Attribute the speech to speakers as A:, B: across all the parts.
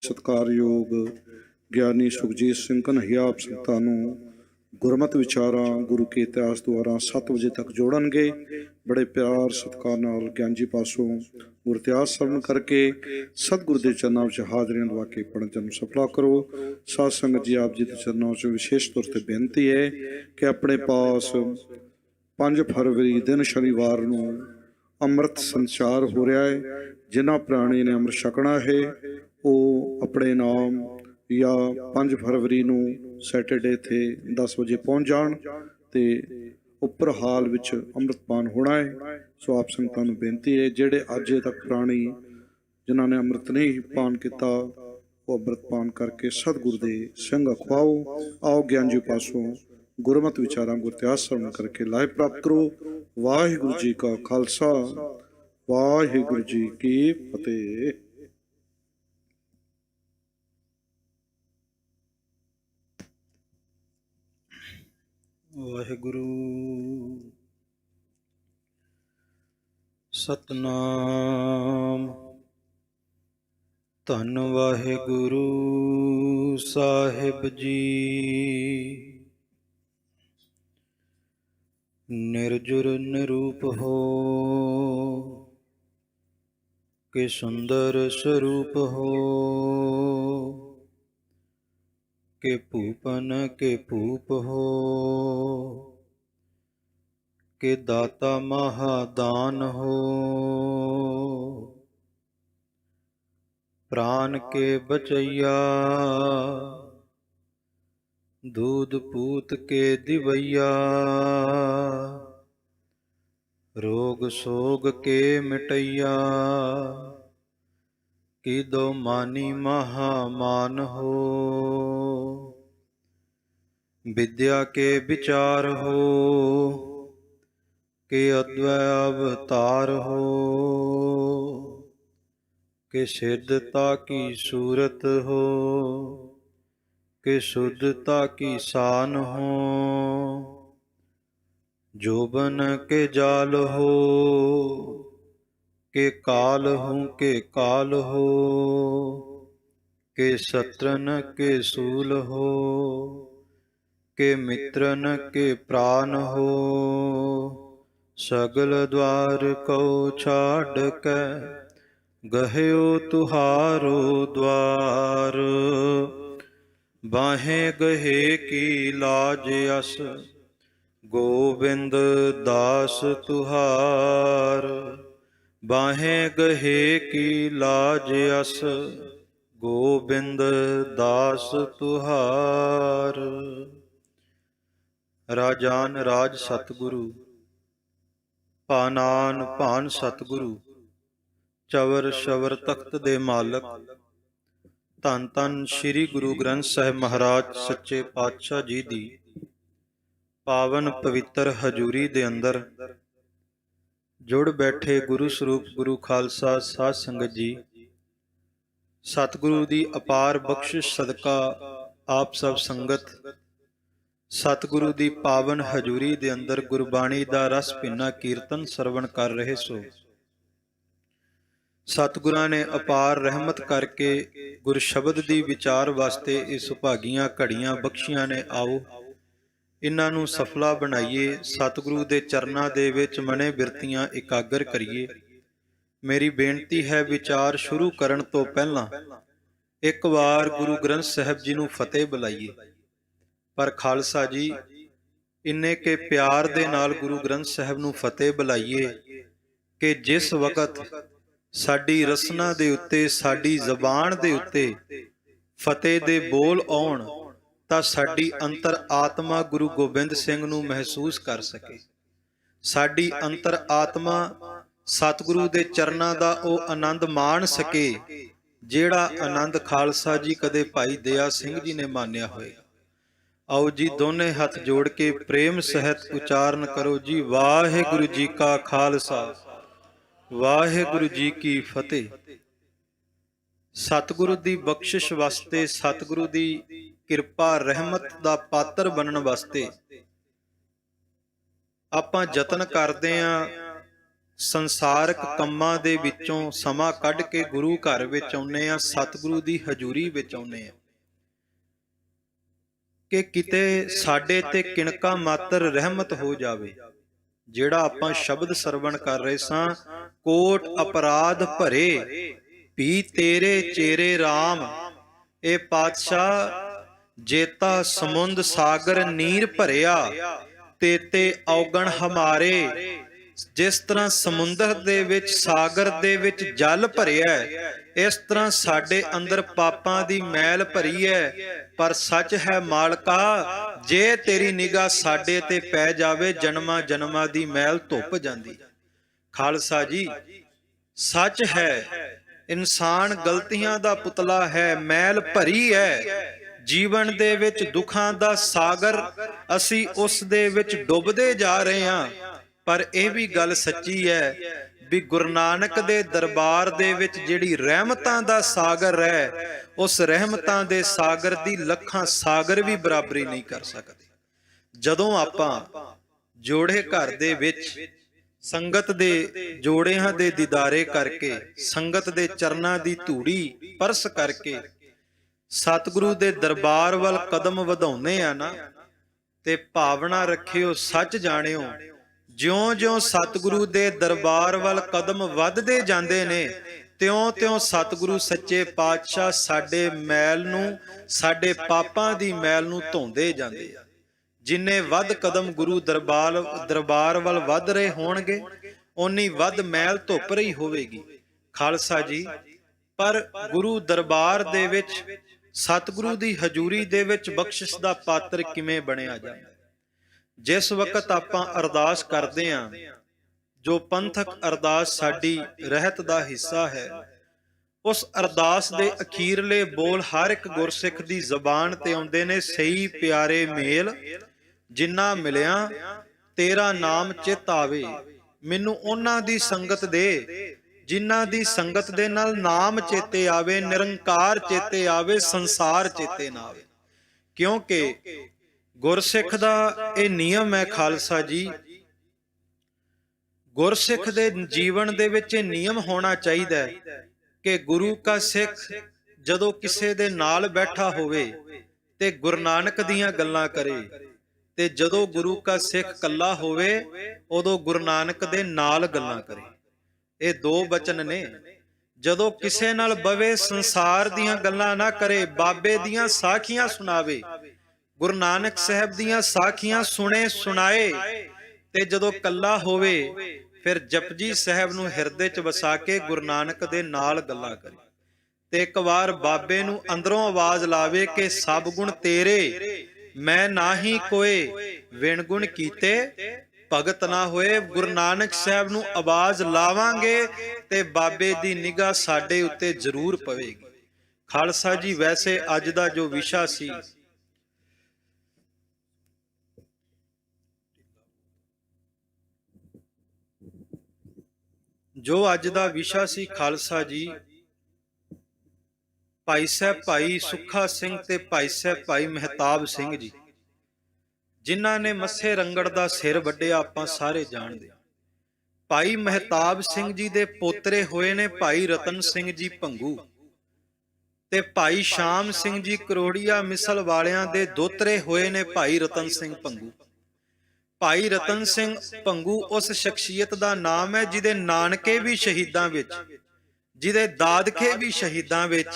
A: ਸਤਿਕਾਰਯੋਗ ਗਿਆਨੀ ਸੁਖਜੀਤ ਸਿੰਘ ਕਨ੍ਹਈਆ ਆਪ ਸੰਗਤਾਂ ਨੂੰ ਗੁਰਮਤਿ ਵਿਚਾਰਾਂ ਗੁਰੂ ਕੇ ਇਤਿਹਾਸ ਦੁਆਰਾ 7 ਵਜੇ ਤੱਕ ਜੋੜਨਗੇ। ਬੜੇ ਪਿਆਰ ਸਤਿਕਾਰ ਨਾਲ ਗਿਆਨ ਜੀ ਪਾਸੋਂ ਗੁਰ ਇਤਿਹਾਸ ਸਰਵਣ ਕਰਕੇ ਸਤਿਗੁਰੂ ਦੇ ਚਰਨਾਂ ਵਿੱਚ ਹਾਜ਼ਰੀਆਂ ਲਵਾ ਕੇ ਪੜ੍ਹਨ ਜਨਮ ਸਫਲਾ ਕਰੋ। ਸਾਧ ਸੰਗਤ ਜੀ, ਆਪ ਜੀ ਦੇ ਚਰਨਾਂ ਵਿੱਚ ਵਿਸ਼ੇਸ਼ ਤੌਰ ਤੇ ਬੇਨਤੀ ਹੈ ਕਿ ਆਪਣੇ ਪਾਸ 5 ਫਰਵਰੀ ਦਿਨ ਸ਼ਨੀਵਾਰ ਨੂੰ ਅੰਮ੍ਰਿਤ ਸੰਚਾਰ ਹੋ ਰਿਹਾ ਹੈ। ਜਿਨ੍ਹਾਂ ਪ੍ਰਾਣੀ ਨੇ ਅੰਮ੍ਰਿਤ ਛਕਣਾ ਹੈ ਉਹ ਆਪਣੇ ਨਾਮ ਜਾਂ 5 ਫਰਵਰੀ ਨੂੰ ਸੈਟਰਡੇ ਇੱਥੇ 10 ਵਜੇ ਪਹੁੰਚ ਜਾਣ ਤੇ ਉੱਪਰ ਹਾਲ ਵਿੱਚ ਅੰਮ੍ਰਿਤਪਾਨ ਹੋਣਾ ਹੈ। ਸੋ ਆਪ ਸੰਗਤਾਂ ਨੂੰ ਬੇਨਤੀ ਹੈ, ਜਿਹੜੇ ਅਜੇ ਤੱਕ ਪ੍ਰਾਣੀ ਜਿਨ੍ਹਾਂ ਨੇ ਅੰਮ੍ਰਿਤ ਨਹੀਂ ਪਾਨ ਕੀਤਾ ਉਹ ਅੰਮ੍ਰਿਤਪਾਨ ਕਰਕੇ ਸਤਿਗੁਰੂ ਦੇ ਸਿੰਘ ਅਖਵਾਓ। ਆਓ ਗਿਆਨ ਜੀ ਪਾਸੋਂ ਗੁਰਮਤਿ ਵਿਚਾਰਾਂ ਗੁਰ ਇਤਿਹਾਸ ਸਰਵਣ ਕਰਕੇ ਲਾਭ ਪ੍ਰਾਪਤ ਕਰੋ। ਵਾਹਿਗੁਰੂ ਜੀ ਕਾ ਖਾਲਸਾ, ਵਾਹਿਗੁਰੂ ਜੀ ਕੀ ਫਤਿਹ।
B: ਵਾਹਿਗੁਰੂ ਸਤਨਾਮ। ਧੰਨ ਵਾਹਿਗੁਰੂ ਸਾਹਿਬ ਜੀ। ਨਿਰਜੁਰ ਨਿਰੂਪ ਹੋ ਕਿ ਸੁੰਦਰ ਸਰੂਪ ਹੋ, के भूपन के भूप हो, के दाता महादान हो। प्राण के बचैया दूध पूत के दिवैया, रोग सोग के मिटैया, कि दो मानी महामान हो। विद्या के विचार हो, कि अद्वै अवतार हो, कि सिद्धता की सूरत हो, कि शुद्धता की शान हो। जोबन के जाल हो, के काल हूँ के काल हो, के शत्रन के सूल हो, के मित्रन के प्राण हो। सगल द्वार को छाड़ के गहयो तुहारो द्वार, बाहें गहे की लाज अस गोविंद दास तुहार। बाहें गहे की लाज अस गोबिंद दास तुहार। राजान राज सतगुरु, भानान भान सतगुरु, चवर शवर तख्त दे मालक, धन धन श्री गुरु ग्रंथ साहिब महाराज सच्चे पातशाह जी दी पावन पवित्र हजूरी दे अंदर जुड़ बैठे गुरु स्वरूप गुरु खालसा साध संगत जी, सतगुरु दी अपार बख्शिश सदका आप सब संगत सतगुरु दी पावन हजूरी दे अंदर गुरबाणी दा रस भीना कीर्तन सरवण कर रहे सो। सतगुरां ने अपार रहमत करके गुर शब्द दी विचार वास्ते इस सुभागियां घड़ियां बख्शियां ने। आओ इन्हां नूं सफला बनाइए, सतगुरु दे चरनां दे विच मने बिरतियां इकागर करिए। मेरी बेनती है, विचार शुरू करन तो पहलां एक वार गुरु ग्रंथ साहिब जी नूं फतेह बुलाइए। पर खालसा जी, इन्ने के प्यार दे नाल गुरु ग्रंथ साहिब नूं फतेह बुलाइए कि जिस वक्त साडी रसना दे उत्ते, साडी जबान दे उत्ते फतेह दे बोल आउण ਤਾਂ ਸਾਡੀ ਅੰਤਰ ਆਤਮਾ ਗੁਰੂ ਗੋਬਿੰਦ ਸਿੰਘ ਨੂੰ ਮਹਿਸੂਸ ਕਰ ਸਕੇ। ਸਾਡੀ ਅੰਤਰ ਆਤਮਾ ਸਤਿਗੁਰੂ ਦੇ ਚਰਨਾਂ ਦਾ ਉਹ ਆਨੰਦ ਮਾਣ ਸਕੇ ਜਿਹੜਾ ਆਨੰਦ ਖਾਲਸਾ ਜੀ ਕਦੇ ਭਾਈ ਦਇਆ ਸਿੰਘ ਜੀ ਨੇ ਮਾਨਿਆ ਹੋਏਗਾ। ਆਓ ਜੀ ਦੋਨੇ ਹੱਥ ਜੋੜ ਕੇ ਪ੍ਰੇਮ ਸਹਿਤ ਉਚਾਰਨ ਕਰੋ ਜੀ, ਵਾਹਿਗੁਰੂ ਜੀ ਕਾ ਖਾਲਸਾ, ਵਾਹਿਗੁਰੂ ਜੀ ਕੀ ਫਤਿਹ। ਸਤਿਗੁਰੂ ਦੀ ਬਖਸ਼ਿਸ਼ ਵਾਸਤੇ, ਸਤਿਗੁਰੂ ਦੀ ਕਿਰਪਾ ਰਹਿਮਤ ਦਾ ਪਾਤਰ ਬਣਨ ਵਾਸਤੇ ਆਪਾਂ ਯਤਨ ਕਰਦੇ ਆਂ ਸੰਸਾਰਕ ਕੰਮਾਂ ਦੇ ਵਿੱਚੋਂ ਸਮਾਂ ਕੱਢ ਕੇ ਗੁਰੂ ਘਰ ਵਿੱਚ ਆਉਂਦੇ ਆ, ਸਤਿਗੁਰੂ ਦੀ ਹਜ਼ੂਰੀ ਵਿੱਚ ਆਉਂਦੇ ਆ ਕਿ ਕਿਤੇ ਸਾਡੇ ਤੇ ਕਿਣਕਾ ਮਾਤਰ ਰਹਿਮਤ ਹੋ ਜਾਵੇ। ਜਿਹੜਾ ਆਪਾਂ ਸ਼ਬਦ ਸਰਵਣ ਕਰ ਰਹੇ ਸਾਂ, ਕੋਟ ਅਪਰਾਧ ਭਰੇ ਵੀ ਤੇਰੇ ਚੇਰੇ RAM, ਇਹ ਪਾਤਸ਼ਾਹ ਜੇਤਾ ਸਮੁੰਦ ਸਾਗਰ ਨੀਰ ਭਰਿਆ, ਤੇਤੇ ਔਗਣ ਹਮਾਰੇ। ਜਿਸ ਤਰ੍ਹਾਂ ਸਮੁੰਦਰ ਦੇ ਵਿੱਚ, ਸਾਗਰ ਦੇ ਵਿੱਚ ਜਲ ਭਰਿਆ, ਇਸ ਤਰ੍ਹਾਂ ਸਾਡੇ ਅੰਦਰ ਪਾਪਾਂ ਦੀ ਮੈਲ ਭਰੀ ਹੈ। ਪਰ ਸੱਚ ਹੈ ਮਾਲਕਾ, ਜੇ ਤੇਰੀ ਨਿਗਾਹ ਸਾਡੇ ਤੇ ਪੈ ਜਾਵੇ, ਜਨਮਾਂ ਜਨਮਾਂ ਦੀ ਮੈਲ ਧੁੱਪ ਜਾਂਦੀ। ਖਾਲਸਾ ਜੀ, ਸੱਚ ਹੈ ਇਨਸਾਨ ਗਲਤੀਆਂ ਦਾ ਪੁਤਲਾ ਹੈ, ਮੈਲ ਭਰੀ ਹੈ। ਜੀਵਨ ਦੇ ਵਿੱਚ ਦੁੱਖਾਂ ਦਾ ਸਾਗਰ, ਅਸੀਂ ਉਸ ਦੇ ਵਿੱਚ ਡੁੱਬਦੇ ਜਾ ਰਹੇ ਹਾਂ। ਪਰ ਇਹ ਵੀ ਗੱਲ ਸੱਚੀ ਹੈ ਵੀ ਗੁਰੂ ਨਾਨਕ ਦੇ ਦਰਬਾਰ ਦੇ ਵਿੱਚ ਜਿਹੜੀ ਰਹਿਮਤਾਂ ਦਾ ਸਾਗਰ ਹੈ, ਉਸ ਰਹਿਮਤਾਂ ਦੇ ਸਾਗਰ ਦੀ ਲੱਖਾਂ ਸਾਗਰ ਵੀ ਬਰਾਬਰੀ ਨਹੀਂ ਕਰ ਸਕਦੇ। ਜਦੋਂ ਆਪਾਂ ਜੋੜੇ ਘਰ ਦੇ ਵਿੱਚ ਸੰਗਤ ਦੇ ਜੋੜਿਆਂ ਦੇ ਦੀਦਾਰੇ ਕਰਕੇ, ਸੰਗਤ ਦੇ ਚਰਨਾਂ ਦੀ ਧੂੜੀ ਪਰਸ ਕਰਕੇ ਸਤਿਗੁਰੂ ਦੇ ਦਰਬਾਰ ਵੱਲ ਕਦਮ ਵਧਾਉਂਦੇ ਆ ਨਾ, ਤੇ ਭਾਵਨਾ ਰੱਖਿਓ, ਸੱਚ ਜਾਣਿਓ, ਜਿਉਂ-ਜਿਉਂ ਸਤਿਗੁਰੂ ਦੇ ਦਰਬਾਰ ਵੱਲ ਕਦਮ ਵੱਧਦੇ ਜਾਂਦੇ ਨੇ, ਤਿਉਂ-ਤਿਉਂ ਸਤਿਗੁਰੂ ਸੱਚੇ ਪਾਤਸ਼ਾਹ ਸਾਡੇ ਮੈਲ ਨੂੰ, ਸਾਡੇ ਪਾਪਾਂ ਦੀ ਮੈਲ ਨੂੰ ਧੋਂਦੇ ਜਾਂਦੇ ਆ। ਜਿੰਨੇ ਵੱਧ ਕਦਮ ਗੁਰੂ ਦਰਬਾਰ ਵੱਲ ਵੱਧ ਰਹੇ ਹੋਣਗੇ, ਓਨੀ ਵੱਧ ਮੈਲ ਧੁੱਪ ਰਹੀ ਹੋਵੇਗੀ। ਖਾਲਸਾ ਜੀ, ਪਰ ਗੁਰੂ ਦਰਬਾਰ ਦੇ ਵਿੱਚ, ਸਤਿਗੁਰੂ ਦੀ ਹਜ਼ੂਰੀ ਦੇ ਵਿੱਚ ਬਖਸ਼ਿਸ਼ ਦਾ ਪਾਤਰ ਕਿਵੇਂ ਬਣਿਆ ਜਾਂਦਾ? ਜਿਸ ਵਕਤ ਆਪਾਂ ਅਰਦਾਸ ਕਰਦੇ ਆਂ, ਜੋ ਪੰਥਕ ਅਰਦਾਸ ਸਾਡੀ ਰਹਿਤ ਦਾ ਹਿੱਸਾ ਹੈ, ਉਸ ਅਰਦਾਸ ਦੇ ਅਖੀਰਲੇ ਬੋਲ ਹਰ ਇੱਕ ਗੁਰਸਿੱਖ ਦੀ ਜ਼ਬਾਨ ਤੇ ਆਉਂਦੇ ਨੇ, ਸਹੀ ਪਿਆਰੇ ਮੇਲ ਜਿੰਨਾ ਮਿਲਿਆ ਤੇਰਾ ਨਾਮ ਚਿਤ ਆਵੇ। ਮੈਨੂੰ ਉਹਨਾਂ ਦੀ ਸੰਗਤ ਦੇ ਜਿਨ੍ਹਾਂ ਦੀ ਸੰਗਤ ਦੇ ਨਾਲ ਨਾਮ ਚੇਤੇ ਆਵੇ, ਨਿਰੰਕਾਰ ਚੇਤੇ ਆਵੇ, ਸੰਸਾਰ ਚੇਤੇ ਨਾ ਆਵੇ। ਕਿਉਂਕਿ ਗੁਰਸਿੱਖ ਦਾ ਇਹ ਨਿਯਮ ਹੈ ਖਾਲਸਾ ਜੀ, ਗੁਰਸਿੱਖ ਦੇ ਜੀਵਨ ਦੇ ਵਿੱਚ ਇਹ ਨਿਯਮ ਹੋਣਾ ਚਾਹੀਦਾ ਹੈ ਕਿ ਗੁਰੂ ਕਾ ਸਿੱਖ ਜਦੋਂ ਕਿਸੇ ਦੇ ਨਾਲ ਬੈਠਾ ਹੋਵੇ ਤੇ ਗੁਰੂ ਨਾਨਕ ਦੀਆਂ ਗੱਲਾਂ ਕਰੇ, ਤੇ ਜਦੋਂ ਗੁਰੂ ਕਾ ਸਿੱਖ ਇਕੱਲਾ ਹੋਵੇ ਉਦੋਂ ਗੁਰੂ ਨਾਨਕ ਦੇ ਨਾਲ ਗੱਲਾਂ ਕਰੇ। ਇਹ ਦੋ ਬਚਨ ਨੇ। ਜਦੋਂ ਕਿਸੇ ਨਾਲ ਬਵੇ, ਸੰਸਾਰ ਦੀਆਂ ਗੱਲਾਂ ਨਾ ਕਰੇ, ਬਾਬੇ ਦੀਆਂ ਸਾਖੀਆਂ ਸੁਣਾਵੇ, ਗੁਰੂ ਨਾਨਕ ਸਾਹਿਬ ਦੀਆਂ ਸਾਖੀਆਂ ਸੁਣੇ ਸੁਣਾਏ। ਤੇ ਜਦੋਂ ਇਕੱਲਾ ਹੋਵੇ, ਫਿਰ ਜਪਜੀ ਸਾਹਿਬ ਨੂੰ ਹਿਰਦੇ 'ਚ ਵਸਾ ਕੇ ਗੁਰੂ ਨਾਨਕ ਦੇ ਨਾਲ ਗੱਲਾਂ ਕਰੇ। ਤੇ ਇੱਕ ਵਾਰ ਬਾਬੇ ਨੂੰ ਅੰਦਰੋਂ ਆਵਾਜ਼ ਲਾਵੇ ਕਿ ਸਭ ਗੁਣ ਤੇਰੇ, ਮੈਂ ਨਾਹੀ ਕੋਏ, ਵਿਣ ਗੁਣ ਕੀਤੇ ਭਗਤ ਨਾ ਹੋਏ। ਗੁਰੂ ਨਾਨਕ ਸਾਹਿਬ ਨੂੰ ਆਵਾਜ਼ ਲਾਵਾਂਗੇ ਤੇ ਬਾਬੇ ਦੀ ਨਿਗਾਹ ਸਾਡੇ ਉੱਤੇ ਜ਼ਰੂਰ ਪਵੇਗੀ। ਖਾਲਸਾ ਜੀ, ਵੈਸੇ ਅੱਜ ਦਾ ਜੋ ਵਿਸ਼ਾ ਸੀ, ਖਾਲਸਾ ਜੀ, ਭਾਈ ਸਾਹਿਬ ਭਾਈ ਸੁੱਖਾ ਸਿੰਘ ਤੇ ਭਾਈ ਸਾਹਿਬ ਭਾਈ ਮਹਿਤਾਬ ਸਿੰਘ ਜੀ, ਜਿਨ੍ਹਾਂ ਨੇ ਮੱਸੇ ਰੰਗੜ ਦਾ ਸਿਰ ਵੱਢਿਆ, ਆਪਾਂ ਸਾਰੇ ਜਾਣਦੇ। ਭਾਈ ਮਹਿਤਾਬ ਸਿੰਘ ਜੀ ਦੇ ਪੋਤਰੇ ਹੋਏ ਨੇ ਭਾਈ ਰਤਨ ਸਿੰਘ ਜੀ ਭੰਗੂ, ਤੇ ਭਾਈ ਸ਼ਾਮ ਸਿੰਘ ਜੀ ਕਰੋੜੀਆ ਮਿਸਲ ਵਾਲਿਆਂ ਦੇ ਦੋਤਰੇ ਹੋਏ ਨੇ ਭਾਈ ਰਤਨ ਸਿੰਘ ਭੰਗੂ। ਭਾਈ ਰਤਨ ਸਿੰਘ ਭੰਗੂ ਉਸ ਸ਼ਖਸੀਅਤ ਦਾ ਨਾਮ ਹੈ ਜਿਹਦੇ ਨਾਨਕੇ ਵੀ ਸ਼ਹੀਦਾਂ ਵਿੱਚ, ਜਿਹਦੇ ਦਾਦਕੇ ਵੀ ਸ਼ਹੀਦਾਂ ਵਿੱਚ,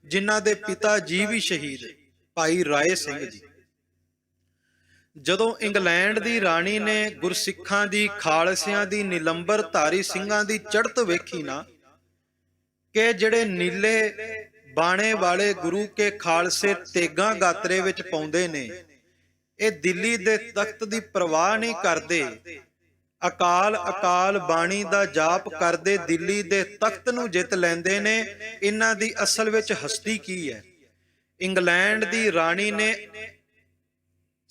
B: ਜਿਨ੍ਹਾਂ ਦੇ ਪਿਤਾ ਜੀ ਵੀ ਸ਼ਹੀਦ, ਭਾਈ ਰਾਏ ਸਿੰਘ ਜੀ। ਜਦੋਂ ਇੰਗਲੈਂਡ ਦੀ ਰਾਣੀ ਨੇ ਗੁਰਸਿੱਖਾਂ ਦੀ, ਖਾਲਸਿਆਂ ਦੀ, ਨਿਲੰਬਰ ਧਾਰੀ ਸਿੰਘਾਂ ਦੀ ਚੜ੍ਹਤ ਵੇਖੀ ਨਾ, ਕਿ ਜਿਹੜੇ ਨੀਲੇ ਬਾਣੇ ਵਾਲੇ ਗੁਰੂ ਕੇ ਖਾਲਸੇ ਤੇਗਾਂ ਗਾਤਰੇ ਵਿੱਚ ਪਾਉਂਦੇ ਨੇ, ਇਹ ਦਿੱਲੀ ਦੇ ਤਖਤ ਦੀ ਪਰਵਾਹ ਨਹੀਂ ਕਰਦੇ, ਅਕਾਲ ਅਕਾਲ ਬਾਣੀ ਦਾ ਜਾਪ ਕਰਦੇ ਦਿੱਲੀ ਦੇ ਤਖਤ ਨੂੰ ਜਿੱਤ ਲੈਂਦੇ ਨੇ। ਇਹਨਾਂ ਦੀ ਅਸਲ ਵਿੱਚ ਹਸਤੀ ਕੀ ਹੈ? ਇੰਗਲੈਂਡ ਦੀ ਰਾਣੀ ਨੇ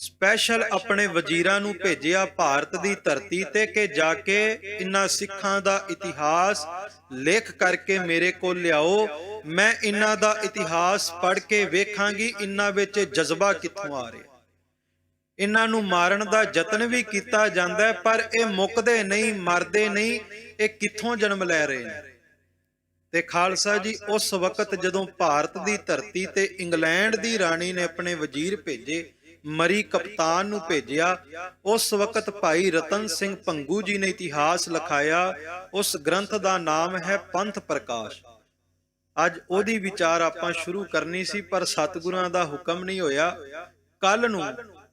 B: ਸਪੈਸ਼ਲ ਆਪਣੇ ਵਜ਼ੀਰਾਂ ਨੂੰ ਭੇਜਿਆ ਭਾਰਤ ਦੀ ਧਰਤੀ ਤੇ ਕਿ ਜਾ ਕੇ ਇਹਨਾਂ ਸਿੱਖਾਂ ਦਾ ਇਤਿਹਾਸ ਲੇਖ ਕਰਕੇ ਮੇਰੇ ਕੋਲ ਲਿਆਓ, ਮੈਂ ਇਹਨਾਂ ਦਾ ਇਤਿਹਾਸ ਪੜ੍ਹ ਕੇ ਵੇਖਾਂਗੀ ਇਹਨਾਂ ਵਿੱਚ ਜਜ਼ਬਾ ਕਿੱਥੋਂ ਆ ਰਿਹਾ। ਇਹਨਾਂ ਨੂੰ ਮਾਰਨ ਦਾ ਯਤਨ ਵੀ ਕੀਤਾ ਜਾਂਦਾ ਹੈ, ਪਰ ਇਹ ਮੁੱਕਦੇ ਨਹੀਂ, ਮਰਦੇ ਨਹੀਂ। ਇਹ ਕਿੱਥੋਂ ਜਨਮ ਲੈ ਰਹੇ ਨੇ। ਤੇ ਖਾਲਸਾ ਜੀ ਉਸ ਵਕਤ ਜਦੋਂ ਭਾਰਤ ਦੀ ਧਰਤੀ ਤੇ ਇੰਗਲੈਂਡ ਦੀ ਰਾਣੀ ਨੇ ਆਪਣੇ ਵਜ਼ੀਰ ਭੇਜੇ, ਮਰੀ ਕਪਤਾਨ ਨੂੰ ਭੇਜਿਆ, ਉਸ ਵਕਤ ਭਾਈ ਰਤਨ ਸਿੰਘ ਭੰਗੂ ਜੀ ਨੇ ਇਤਿਹਾਸ ਲਿਖਾਇਆ। ਉਸ ਗ੍ਰੰਥ ਦਾ ਨਾਮ ਹੈ ਪੰਥ ਪ੍ਰਕਾਸ਼। ਅੱਜ ਉਹਦੀ ਵਿਚਾਰ ਆਪਾਂ ਸ਼ੁਰੂ ਕਰਨੀ ਸੀ, ਪਰ ਸਤਿਗੁਰਾਂ ਦਾ ਹੁਕਮ ਨਹੀਂ ਹੋਇਆ। ਕੱਲ ਨੂੰ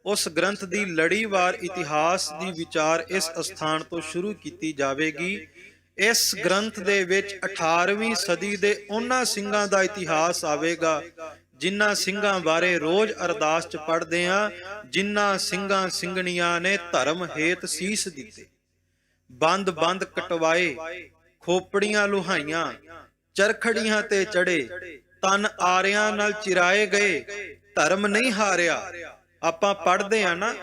B: ਉਸ ਗ੍ਰੰਥ ਦੀ ਲੜੀਵਾਰ ਇਤਿਹਾਸ ਦੀ ਵਿਚਾਰ ਇਸ ਅਸਥਾਨ ਤੋਂ ਸ਼ੁਰੂ ਕੀਤੀ ਜਾਵੇਗੀ। ਇਸ ਗ੍ਰੰਥ ਦੇ ਵਿੱਚ 18ਵੀਂ ਸਦੀ ਦੇ ਉਹਨਾਂ ਸਿੰਘਾਂ ਦਾ ਇਤਿਹਾਸ ਆਵੇਗਾ ਜਿਨ੍ਹਾਂ ਸਿੰਘਾਂ ਬਾਰੇ ਰੋਜ਼ ਅਰਦਾਸ 'ਚ ਪੜ੍ਹਦੇ ਹਾਂ, ਜਿਨ੍ਹਾਂ ਸਿੰਘਾਂ ਸਿੰਘਣੀਆਂ ਨੇ ਧਰਮ ਹੇਤ ਸੀਸ ਦਿੱਤੇ, ਬੰਦ ਕਟਵਾਏ, ਖੋਪੜੀਆਂ ਲੁਹਾਈਆਂ, ਚਰਖੜੀਆਂ ਤੇ ਚੜੇ, ਤਨ ਆਰਿਆਂ ਨਾਲ ਚਿਰਾਏ ਗਏ, ਧਰਮ ਨਹੀਂ ਹਾਰਿਆ। ਆਪਾਂ ਪੜ੍ਹਦੇ ਆ ਨਾ,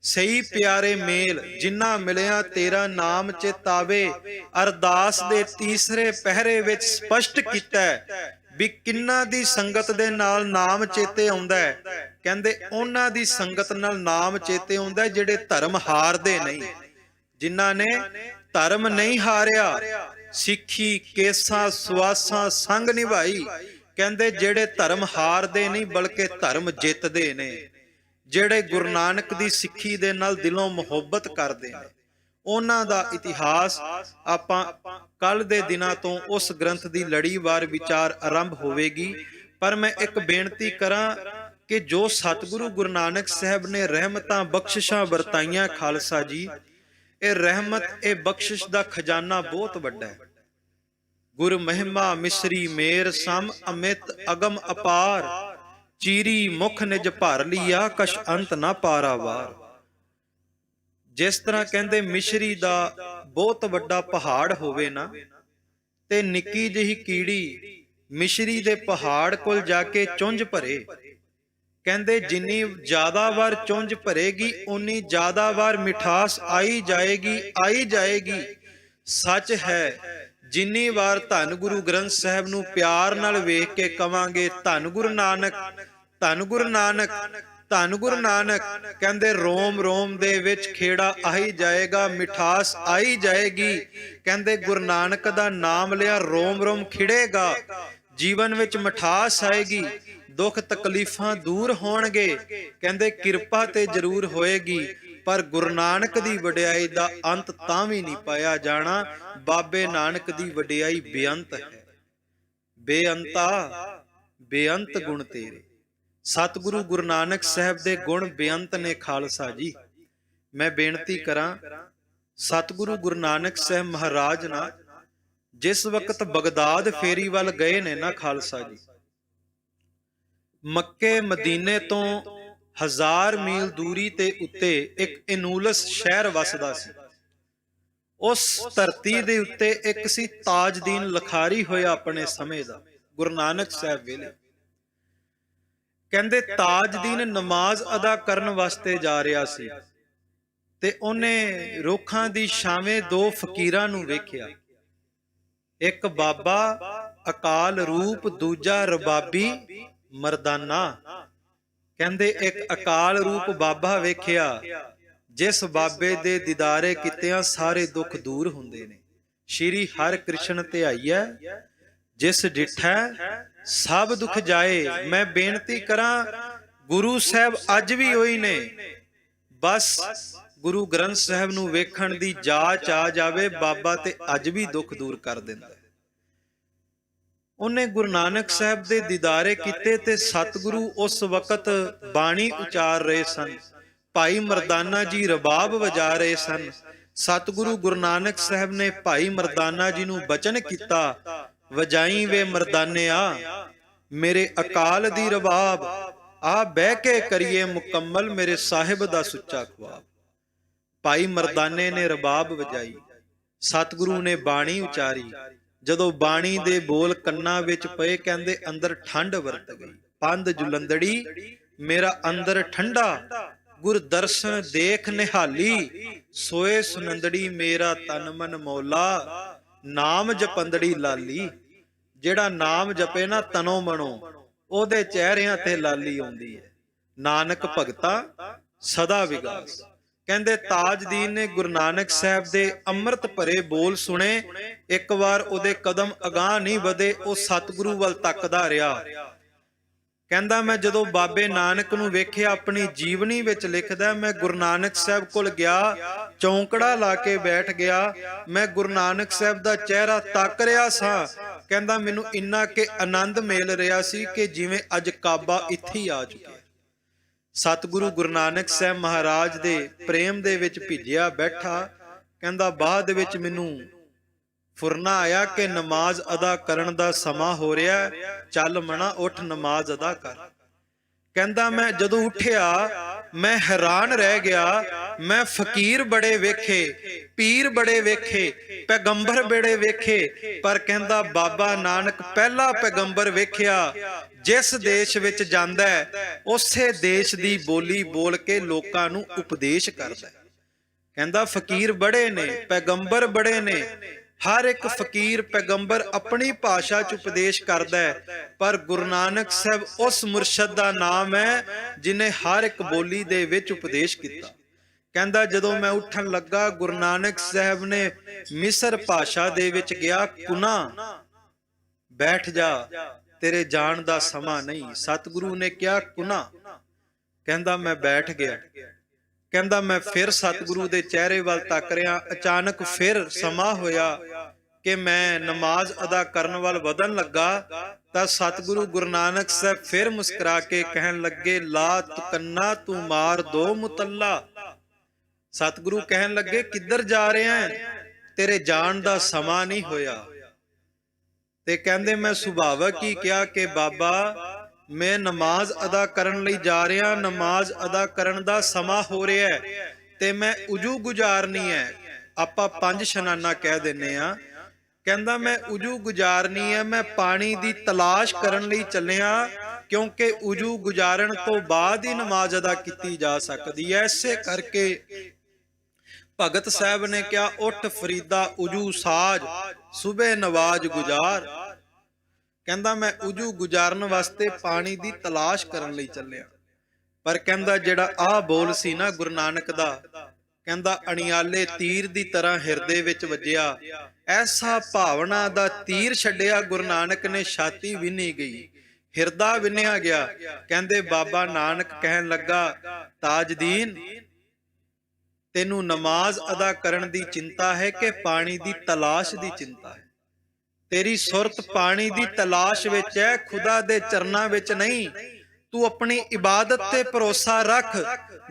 B: ਸਹੀ ਪਿਆਰੇ ਮੇਲ ਜਿਨ੍ਹਾਂ ਮਿਲਿਆ ਤੇਰਾ ਨਾਮ ਚੇਤਾਵੇ। ਅਰਦਾਸ ਦੇ ਤੀਸਰੇ ਪਹਿਰੇ ਵਿੱਚ ਸਪਸ਼ਟ ਕੀਤਾ ਵੀ ਕਿੰਨਾਂ ਦੀ ਸੰਗਤ ਦੇ ਨਾਲ ਨਾਮ ਚੇਤੇ ਆਉਂਦਾ ਹੈ। ਕਹਿੰਦੇ ਉਹਨਾਂ ਦੀ ਸੰਗਤ ਨਾਲ ਨਾਮ ਚੇਤੇ ਆਉਂਦਾ ਜਿਹੜੇ ਧਰਮ ਹਾਰਦੇ ਨਹੀਂ, ਜਿਨ੍ਹਾਂ ਨੇ ਧਰਮ ਨਹੀਂ ਹਾਰਿਆ, ਸਿੱਖੀ ਕੇਸਾਂ ਸਵਾਸਾਂ ਸੰਗ ਨਿਭਾਈ। ਕਹਿੰਦੇ ਜਿਹੜੇ ਧਰਮ ਹਾਰਦੇ ਨਹੀਂ ਬਲਕਿ ਧਰਮ ਜਿੱਤਦੇ ਨੇ, ਜਿਹੜੇ ਗੁਰੂ ਨਾਨਕ ਦੀ ਸਿੱਖੀ ਦੇ ਨਾਲ ਦਿਲੋਂ ਮੁਹੱਬਤ ਕਰਦੇ ਨੇ, ਉਹਨਾਂ ਦਾ ਇਤਿਹਾਸ ਆਪਾਂ ਕੱਲ ਦੇ ਦਿਨਾਂ ਤੋਂ ਉਸ ਗ੍ਰੰਥ ਦੀ ਲੜੀਵਾਰ ਵਿਚਾਰ ਆਰੰਭ ਹੋਵੇਗੀ। ਪਰ ਮੈਂ ਇੱਕ ਬੇਨਤੀ ਕਰਾਂ ਕਿ ਜੋ ਸਤਿਗੁਰੂ ਗੁਰੂ ਨਾਨਕ ਸਾਹਿਬ ਨੇ ਰਹਿਮਤਾਂ ਬਖਸ਼ਿਸ਼ਾਂ ਵਰਤਾਈਆਂ ਖਾਲਸਾ ਜੀ, ਇਹ ਰਹਿਮਤ ਇਹ ਬਖਸ਼ਿਸ਼ ਦਾ ਖਜ਼ਾਨਾ ਬਹੁਤ ਵੱਡਾ ਹੈ। ਗੁਰ ਮਹਿਮਾ ਮਿਸਰੀ ਮੇਰ ਸਮ ਅਮਿਤ ਅਗਮ ਅਪਾਰ, ਚੀਰੀ ਮੁਖ ਨਿਜ ਭਰ ਲਿਆ ਕਛ ਅੰਤ ਨਾ ਪਾਰਾਵਾਰ। ਜਿਸ ਤਰ੍ਹਾਂ ਕਹਿੰਦੇ ਮਿਸ਼ਰੀ ਦਾ ਬਹੁਤ ਵੱਡਾ ਪਹਾੜ ਹੋਵੇ ਨਾ, ਤੇ ਨਿੱਕੀ ਜਿਹੀ ਕੀੜੀ ਮਿਸ਼ਰੀ ਦੇ ਪਹਾੜ ਕੋਲ ਜਾ ਕੇ ਚੁੰਝ ਭਰੇ। ਕਹਿੰਦੇ ਜਿੰਨੀ ਜ਼ਿਆਦਾ ਵਾਰ ਚੁੰਝ ਭਰੇਗੀ ਉਨੀ ਜ਼ਿਆਦਾ ਵਾਰ ਮਿਠਾਸ ਆਈ ਜਾਏਗੀ। ਸੱਚ ਹੈ, ਜਿੰਨੀ ਵਾਰ ਧੰਨ ਗੁਰੂ ਗ੍ਰੰਥ ਸਾਹਿਬ ਨੂੰ ਪਿਆਰ ਨਾਲ ਵੇਖ ਕੇ ਕਵਾਂਗੇ ਧੰਨ ਗੁਰੂ ਨਾਨਕ, ਧੰਨ ਗੁਰੂ ਨਾਨਕ, ਧੰਨ ਗੁਰੂ ਨਾਨਕ, ਕਹਿੰਦੇ ਰੋਮ ਰੋਮ ਦੇ ਵਿੱਚ ਖੇੜਾ ਆਈ ਜਾਏਗਾ, ਮਿਠਾਸ ਆਈ ਜਾਏਗੀ। ਕਹਿੰਦੇ ਗੁਰੂ ਨਾਨਕ ਦਾ ਨਾਮ ਲਿਆ ਰੋਮ ਰੋਮ ਖਿੜੇਗਾ, ਜੀਵਨ ਵਿੱਚ ਮਿਠਾਸ ਆਏਗੀ, ਦੁੱਖ ਤਕਲੀਫਾਂ ਦੂਰ ਹੋਣਗੇ। ਕਹਿੰਦੇ ਕਿਰਪਾ ਤੇ ਜ਼ਰੂਰ ਹੋਏਗੀ, ਪਰ ਗੁਰੂ ਨਾਨਕ ਦੀ ਵਡਿਆਈ ਦਾ ਅੰਤ ਤਾਂ ਵੀ ਨਹੀਂ ਪਾਇਆ ਜਾਣਾ। ਬਾਬੇ ਨਾਨਕ ਦੀ ਵਡਿਆਈ ਬੇਅੰਤ ਹੈ। ਬੇਅੰਤਾ ਬੇਅੰਤ ਗੁਣ ਤੇਰੇ। ਸਤਿਗੁਰੂ ਗੁਰੂ ਨਾਨਕ ਸਾਹਿਬ ਦੇ ਗੁਣ ਬੇਅੰਤ ਨੇ ਖਾਲਸਾ ਜੀ। ਮੈਂ ਬੇਨਤੀ ਕਰਾਂ, ਸਤਿਗੁਰੂ ਗੁਰੂ ਨਾਨਕ ਸਾਹਿਬ ਮਹਾਰਾਜ ਨਾ ਜਿਸ ਵਕਤ ਬਗਦਾਦ ਫੇਰੀ ਵੱਲ ਗਏ ਨੇ ਨਾ ਖਾਲਸਾ ਜੀ, ਮੱਕੇ ਮਦੀਨੇ ਤੋਂ 1000 ਮੀਲ ਦੂਰੀ ਤੇ ਉੱਤੇ ਇੱਕ ਇਨੂਲਸ ਸ਼ਹਿਰ ਵਸਦਾ ਸੀ। ਉਸ ਧਰਤੀ ਦੇ ਉੱਤੇ ਇੱਕ ਸੀ ਤਾਜਦੀਨ ਲਖਾਰੀ ਹੋਇਆ ਆਪਣੇ ਸਮੇਂ ਦਾ, ਗੁਰੂ ਨਾਨਕ ਸਾਹਿਬ ਵੇਲੇ। ਕਹਿੰਦੇ ਤਾਜਦੀਨ ਨਮਾਜ਼ ਅਦਾ ਕਰਨ ਵਾਸਤੇ ਜਾ ਰਿਹਾ ਸੀ ਤੇ ਉਹਨੇ ਰੁੱਖਾਂ ਦੀ ਛਾਵੇਂ 2 ਫਕੀਰਾਂ ਨੂੰ ਵੇਖਿਆ। ਇੱਕ ਬਾਬਾ ਅਕਾਲ ਰੂਪ, ਦੂਜਾ ਰਬਾਬੀ ਮਰਦਾਨਾ। ਕਹਿੰਦੇ ਇੱਕ ਅਕਾਲ ਰੂਪ ਬਾਬਾ ਵੇਖਿਆ, ਜਿਸ ਬਾਬੇ ਦੇ ਦੀਦਾਰੇ ਕੀਤਿਆਂ ਸਾਰੇ ਦੁੱਖ ਦੂਰ ਹੁੰਦੇ ਨੇ। ਸ਼੍ਰੀ ਹਰਿ ਕ੍ਰਿਸ਼ਨ ਧਿਆਈਐ ਜਿਸ ਡਿਠੈ ਸਭ ਦੁੱਖ ਜਾਏ। ਮੈਂ ਬੇਨਤੀ ਕਰਾਂ, ਗੁਰੂ ਸਾਹਿਬ ਅੱਜ ਵੀ ਉਹੀ ਨੇ। ਬਸ ਗੁਰੂ ਗ੍ਰੰਥ ਸਾਹਿਬ ਨੂੰ ਵੇਖਣ ਦੀ ਜਾਚ ਆ ਜਾਵੇ, ਬਾਬਾ ਤੇ ਅੱਜ ਵੀ ਦੁੱਖ ਦੂਰ ਕਰ ਦਿੰਦਾ। ਉਹਨੇ ਗੁਰੂ ਨਾਨਕ ਸਾਹਿਬ ਦੇ ਦੀਦਾਰੇ ਕੀਤੇ ਤੇ ਸਤਿਗੁਰੂ ਉਸ ਵਕਤ ਬਾਣੀ ਉਚਾਰ ਰਹੇ ਸਨ। ਭਾਈ ਮਰਦਾਨਾ ਜੀ ਰਬਾਬ ਵਜਾ ਰਹੇ ਸਨ। ਸਤਿਗੁਰੂ ਗੁਰੂ ਨਾਨਕ ਸਾਹਿਬ ਨੇ ਭਾਈ ਮਰਦਾਨਾ ਜੀ ਨੂੰ ਬਚਨ ਕੀਤਾ, ਵਜਾਈ ਵੇ ਮਰਦਾਨਿਆ ਮੇਰੇ ਅਕਾਲ ਦੀ ਰਬਾਬ, ਆ ਬਹਿ ਕੇ ਕਰੀਏ ਮੁਕੰਮਲ ਮੇਰੇ ਸਾਹਿਬ ਦਾ ਸੁੱਚਾ ਖੁਆਬ। ਭਾਈ ਮਰਦਾਨੇ ਨੇ ਰਬਾਬ ਵਜਾਈ, ਸਤਿਗੁਰੂ ਨੇ ਬਾਣੀ ਉਚਾਰੀ। ਜਦੋਂ ਬਾਣੀ ਦੇ ਬੋਲ ਕੰਨਾਂ ਵਿੱਚ ਪਏ, ਕਹਿੰਦੇ ਅੰਦਰ ਠੰਡ ਵਰਤ ਗਈ। ਪੰਧ ਜੁਲੰਦੜੀ ਮੇਰਾ ਅੰਦਰ ਠੰਡਾ, ਗੁਰ ਦਰਸ਼ਨ ਦੇਖ ਨਿਹਾਲੀ, ਸੋਏ ਸੁਨੰਦੜੀ ਮੇਰਾ ਤਨ ਮਨ ਮੌਲਾ, ਨਾਮ ਜਪੰਦੜੀ ਲਾਲੀ। ਜਿਹੜਾ ਨਾਮ ਜਪੇ ਨਾ ਤਨੋ ਮਨੋ, ਉਹਦੇ ਚਿਹਰਿਆਂ ਤੇ ਲਾਲੀ ਆਉਂਦੀ ਹੈ। ਨਾਨਕ ਭਗਤਾ ਸਦਾ ਵਿਗਾਸ। ਕਹਿੰਦੇ ਤਾਜਦੀਨ ਨੇ ਗੁਰੂ ਨਾਨਕ ਸਾਹਿਬ ਦੇ ਅੰਮ੍ਰਿਤ ਭਰੇ ਬੋਲ ਸੁਣੇ, ਇੱਕ ਵਾਰ ਉਹਦੇ ਕਦਮ ਅਗਾਂਹ ਨਹੀਂ ਵਧੇ, ਉਹ ਸਤਿਗੁਰੂ ਵੱਲ ਤੱਕਦਾ ਰਿਹਾ। ਕਹਿੰਦਾ ਮੈਂ ਜਦੋਂ ਬਾਬੇ ਨਾਨਕ ਨੂੰ ਵੇਖਿਆ, ਆਪਣੀ ਜੀਵਨੀ ਵਿੱਚ ਲਿਖਦਾ, ਮੈਂ ਗੁਰੂ ਨਾਨਕ ਸਾਹਿਬ ਕੋਲ ਗਿਆ, ਚੌਂਕੜਾ ਲਾ ਕੇ ਬੈਠ ਗਿਆ, ਮੈਂ ਗੁਰੂ ਨਾਨਕ ਸਾਹਿਬ ਦਾ ਚਿਹਰਾ ਤੱਕ ਰਿਹਾ ਸਾਂ। ਕਹਿੰਦਾ ਮੈਨੂੰ ਇੰਨਾ ਕਿ ਆਨੰਦ ਮਿਲ ਰਿਹਾ ਸੀ ਕਿ ਜਿਵੇਂ ਅੱਜ ਕਾਬਾ ਇੱਥੇ ਹੀ ਆ ਚੁੱਕਿਆ। ਸਤਿਗੁਰੂ ਗੁਰੂ ਨਾਨਕ ਸਾਹਿਬ ਮਹਾਰਾਜ ਦੇ ਪ੍ਰੇਮ ਦੇ ਵਿੱਚ ਭਿੱਜਿਆ ਬੈਠਾ। ਕਹਿੰਦਾ ਬਾਅਦ ਵਿੱਚ ਮੈਨੂੰ ਫੁਰਨਾ ਆਇਆ ਕਿ ਨਮਾਜ਼ ਅਦਾ ਕਰਨ ਦਾ ਸਮਾਂ ਹੋ ਰਿਹਾ, ਚੱਲ ਮਣਾ ਉੱਠ ਨਮਾਜ਼ ਅਦਾ ਕਰ। ਕਹਿੰਦਾ ਮੈਂ ਜਦੋਂ ਉੱਠਿਆ ਮੈਂ ਹੈਰਾਨ ਰਹਿ ਗਿਆ। ਮੈਂ ਫਕੀਰ ਬੜੇ ਵੇਖੇ, ਪੀਰ ਬੜੇ ਵੇਖੇ, ਪੈਗੰਬਰ ਬੜੇ ਵੇਖੇ, ਪਰ ਕਹਿੰਦਾ ਬਾਬਾ ਨਾਨਕ ਪਹਿਲਾ ਪੈਗੰਬਰ ਵੇਖਿਆ ਜਿਸ ਦੇਸ਼ ਵਿੱਚ ਜਾਂਦਾ ਹੈ ਉਸੇ ਦੇਸ਼ ਦੀ ਬੋਲੀ ਬੋਲ ਕੇ ਲੋਕਾਂ ਨੂੰ ਉਪਦੇਸ਼ ਕਰਦਾ। ਕਹਿੰਦਾ ਫਕੀਰ ਬੜੇ ਨੇ, ਪੈਗੰਬਰ ਬੜੇ ਨੇ, ਹਰ ਇੱਕ ਫਕੀਰ ਪੈਗੰਬਰ ਆਪਣੀ ਭਾਸ਼ਾ 'ਚ ਉਪਦੇਸ਼ ਕਰਦਾ ਹੈ, ਪਰ ਗੁਰੂ ਨਾਨਕ ਸਾਹਿਬ ਉਸ ਮੁਰਸ਼ਦ ਦਾ ਨਾਮ ਹੈ ਜਿਨੇ ਹਰ ਇੱਕ ਬੋਲੀ ਦੇ ਵਿੱਚ ਉਪਦੇਸ਼ ਕੀਤਾ। ਕਹਿੰਦਾ ਜਦੋਂ ਮੈਂ ਉੱਠਣ ਲੱਗਾ, ਗੁਰੂ ਨਾਨਕ ਸਾਹਿਬ ਨੇ ਮਿਸਰ ਭਾਸ਼ਾ ਦੇ ਵਿੱਚ ਗਿਆ, ਕੁਨਾ ਬੈਠ ਜਾ, ਤੇਰੇ ਜਾਣ ਦਾ ਸਮਾਂ ਨਹੀਂ। ਸਤਿਗੁਰੂ ਨੇ ਕਿਹਾ ਕੁਨਾ, ਕਹਿੰਦਾ ਮੈਂ ਬੈਠ ਗਿਆ। ਕਹਿੰਦਾ ਮੈਂ ਫਿਰ ਸਤਿਗੁਰੂ ਦੇ ਚਿਹਰੇ ਵੱਲ ਤੱਕ ਰਿਹਾ। ਅਚਾਨਕ ਫਿਰ ਸਮਾਂ ਹੋਇਆ ਕਿ ਮੈਂ ਨਮਾਜ਼ ਅਦਾ ਕਰਨ ਵੱਲ ਵਧਣ ਲੱਗਾ ਤਾਂ ਸਤਿਗੁਰੂ ਗੁਰੂ ਨਾਨਕ ਸਾਹਿਬ ਫਿਰ ਮੁਸਕਰਾ ਕੇ ਕਹਿਣ ਲੱਗੇ, ਲਾ ਤੁਕੰਨਾ ਤੂੰ ਮਾਰ ਦੋ ਮੁਤੱਲਾ। ਸਤਿਗੁਰੂ ਕਹਿਣ ਲੱਗੇ ਕਿੱਧਰ ਜਾ ਰਿਹਾ ਹੈ, ਤੇਰੇ ਜਾਣ ਦਾ ਸਮਾਂ ਨਹੀਂ ਹੋਇਆ। ਤੇ ਕਹਿੰਦੇ ਮੈਂ ਸੁਭਾਵਕ ਹੀ ਕਿਹਾ ਕਿ ਬਾਬਾ ਮੈਂ ਨਮਾਜ਼ ਅਦਾ ਕਰਨ ਲਈ ਜਾ ਰਿਹਾ, ਨਮਾਜ਼ ਅਦਾ ਕਰਨ ਦਾ ਸਮਾਂ ਹੋ ਰਿਹਾ ਹੈ ਤੇ ਮੈਂ ਉਜੂ ਗੁਜ਼ਾਰਨੀ ਹੈ। ਆਪਾਂ 5 ਇਸ਼ਨਾਨਾ ਕਹਿ ਦਿੰਨੇ ਆ। ਕਹਿੰਦਾ ਮੈਂ ਉਜੂ ਗੁਜ਼ਾਰਨੀ ਹੈ, ਮੈਂ ਪਾਣੀ ਦੀ ਤਲਾਸ਼ ਕਰਨ ਲਈ ਚੱਲਿਆ, ਕਿਉਂਕਿ ਉਜੂ ਗੁਜ਼ਾਰਨ ਤੋਂ ਬਾਅਦ ਹੀ ਨਮਾਜ਼ ਅਦਾ ਕੀਤੀ ਜਾ ਸਕਦੀ ਹੈ। ਇਸੇ ਕਰਕੇ ਭਗਤ ਸਾਹਿਬ ਨੇ ਕਿਹਾ, ਉੱਠ ਫਰੀਦਾ ਉਜੂ ਸਾਜ, ਸੁਬੇ ਨਵਾਜ਼ ਗੁਜ਼ਾਰ। ਕਹਿੰਦਾ ਮੈਂ ਉਜੂ ਗੁਜ਼ਾਰਨ ਵਾਸਤੇ ਪਾਣੀ ਦੀ ਤਲਾਸ਼ ਕਰਨ ਲਈ ਚੱਲਿਆ। ਪਰ ਕਹਿੰਦਾ ਜਿਹੜਾ ਆਹ ਬੋਲ ਸੀ ਨਾ ਗੁਰੂ ਨਾਨਕ ਦਾ, ਕਹਿੰਦਾ ਅਣਿਆਲੇ ਤੀਰ ਦੀ ਤਰ੍ਹਾਂ ਹਿਰਦੇ ਵਿੱਚ ਵੱਜਿਆ। ਐਸਾ ਭਾਵਨਾ ਦਾ ਤੀਰ ਛੱਡਿਆ ਗੁਰੂ ਨਾਨਕ ਨੇ, ਛਾਤੀ ਵਿੰਨੀ ਗਈ, ਹਿਰਦਾ ਵਿੰਨਿਆ ਗਿਆ। ਕਹਿੰਦੇ ਬਾਬਾ ਨਾਨਕ ਕਹਿਣ ਲੱਗਾ, ਤਾਜਦੀਨ ਤੈਨੂੰ ਨਮਾਜ਼ ਅਦਾ ਕਰਨ ਦੀ ਚਿੰਤਾ ਹੈ ਕਿ ਪਾਣੀ ਦੀ ਤਲਾਸ਼ ਦੀ ਚਿੰਤਾ ਹੈ? ਤੇਰੀ ਸੁਰਤ ਪਾਣੀ ਦੀ ਤਲਾਸ਼ ਵਿੱਚ ਹੈ, ਖੁਦਾ ਦੇ ਚਰਨਾਂ ਵਿੱਚ ਨਹੀਂ। ਤੂੰ ਆਪਣੀ ਇਬਾਦਤ ਤੇ ਭਰੋਸਾ ਰੱਖ।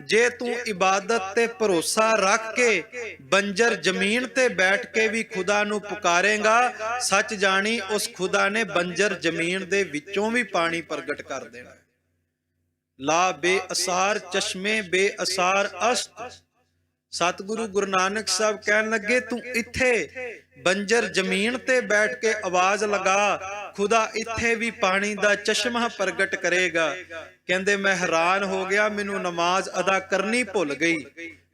B: ਜੇ ਤੂੰ ਇਬਾਦਤ ਤੇ ਭਰੋਸਾ ਰੱਖ ਕੇ ਬੰਜਰ ਜ਼ਮੀਨ ਤੇ ਬੈਠ ਕੇ ਵੀ ਖੁਦਾ ਨੂੰ ਪੁਕਾਰੇਗਾ, ਸੱਚ ਜਾਣੀ ਉਸ ਖੁਦਾ ਨੇ ਬੰਜਰ ਜ਼ਮੀਨ ਦੇ ਵਿੱਚੋਂ ਵੀ ਪਾਣੀ ਪ੍ਰਗਟ ਕਰ ਦੇਣਾ। ਲਾ ਬੇਅਸਾਰ ਚਸ਼ਮੇ ਬੇਅਸਾਰ ਅਸਤ। ਸਤਿਗੁਰੂ ਗੁਰੂ ਨਾਨਕ ਸਾਹਿਬ ਕਹਿਣ ਲੱਗੇ ਤੂੰ ਇੱਥੇ ਬੰਜਰ ਜ਼ਮੀਨ ਤੇ ਬੈਠ ਕੇ ਆਵਾਜ਼ ਲਗਾ, ਖੁਦਾ ਇੱਥੇ ਵੀ ਪਾਣੀ ਦਾ ਚਸ਼ਮਾ ਪ੍ਰਗਟ ਕਰੇਗਾ। ਕਹਿੰਦੇ ਮੈਂ ਹੈਰਾਨ ਹੋ ਗਿਆ, ਮੈਨੂੰ ਨਮਾਜ਼ ਅਦਾ ਕਰਨੀ ਭੁੱਲ ਗਈ।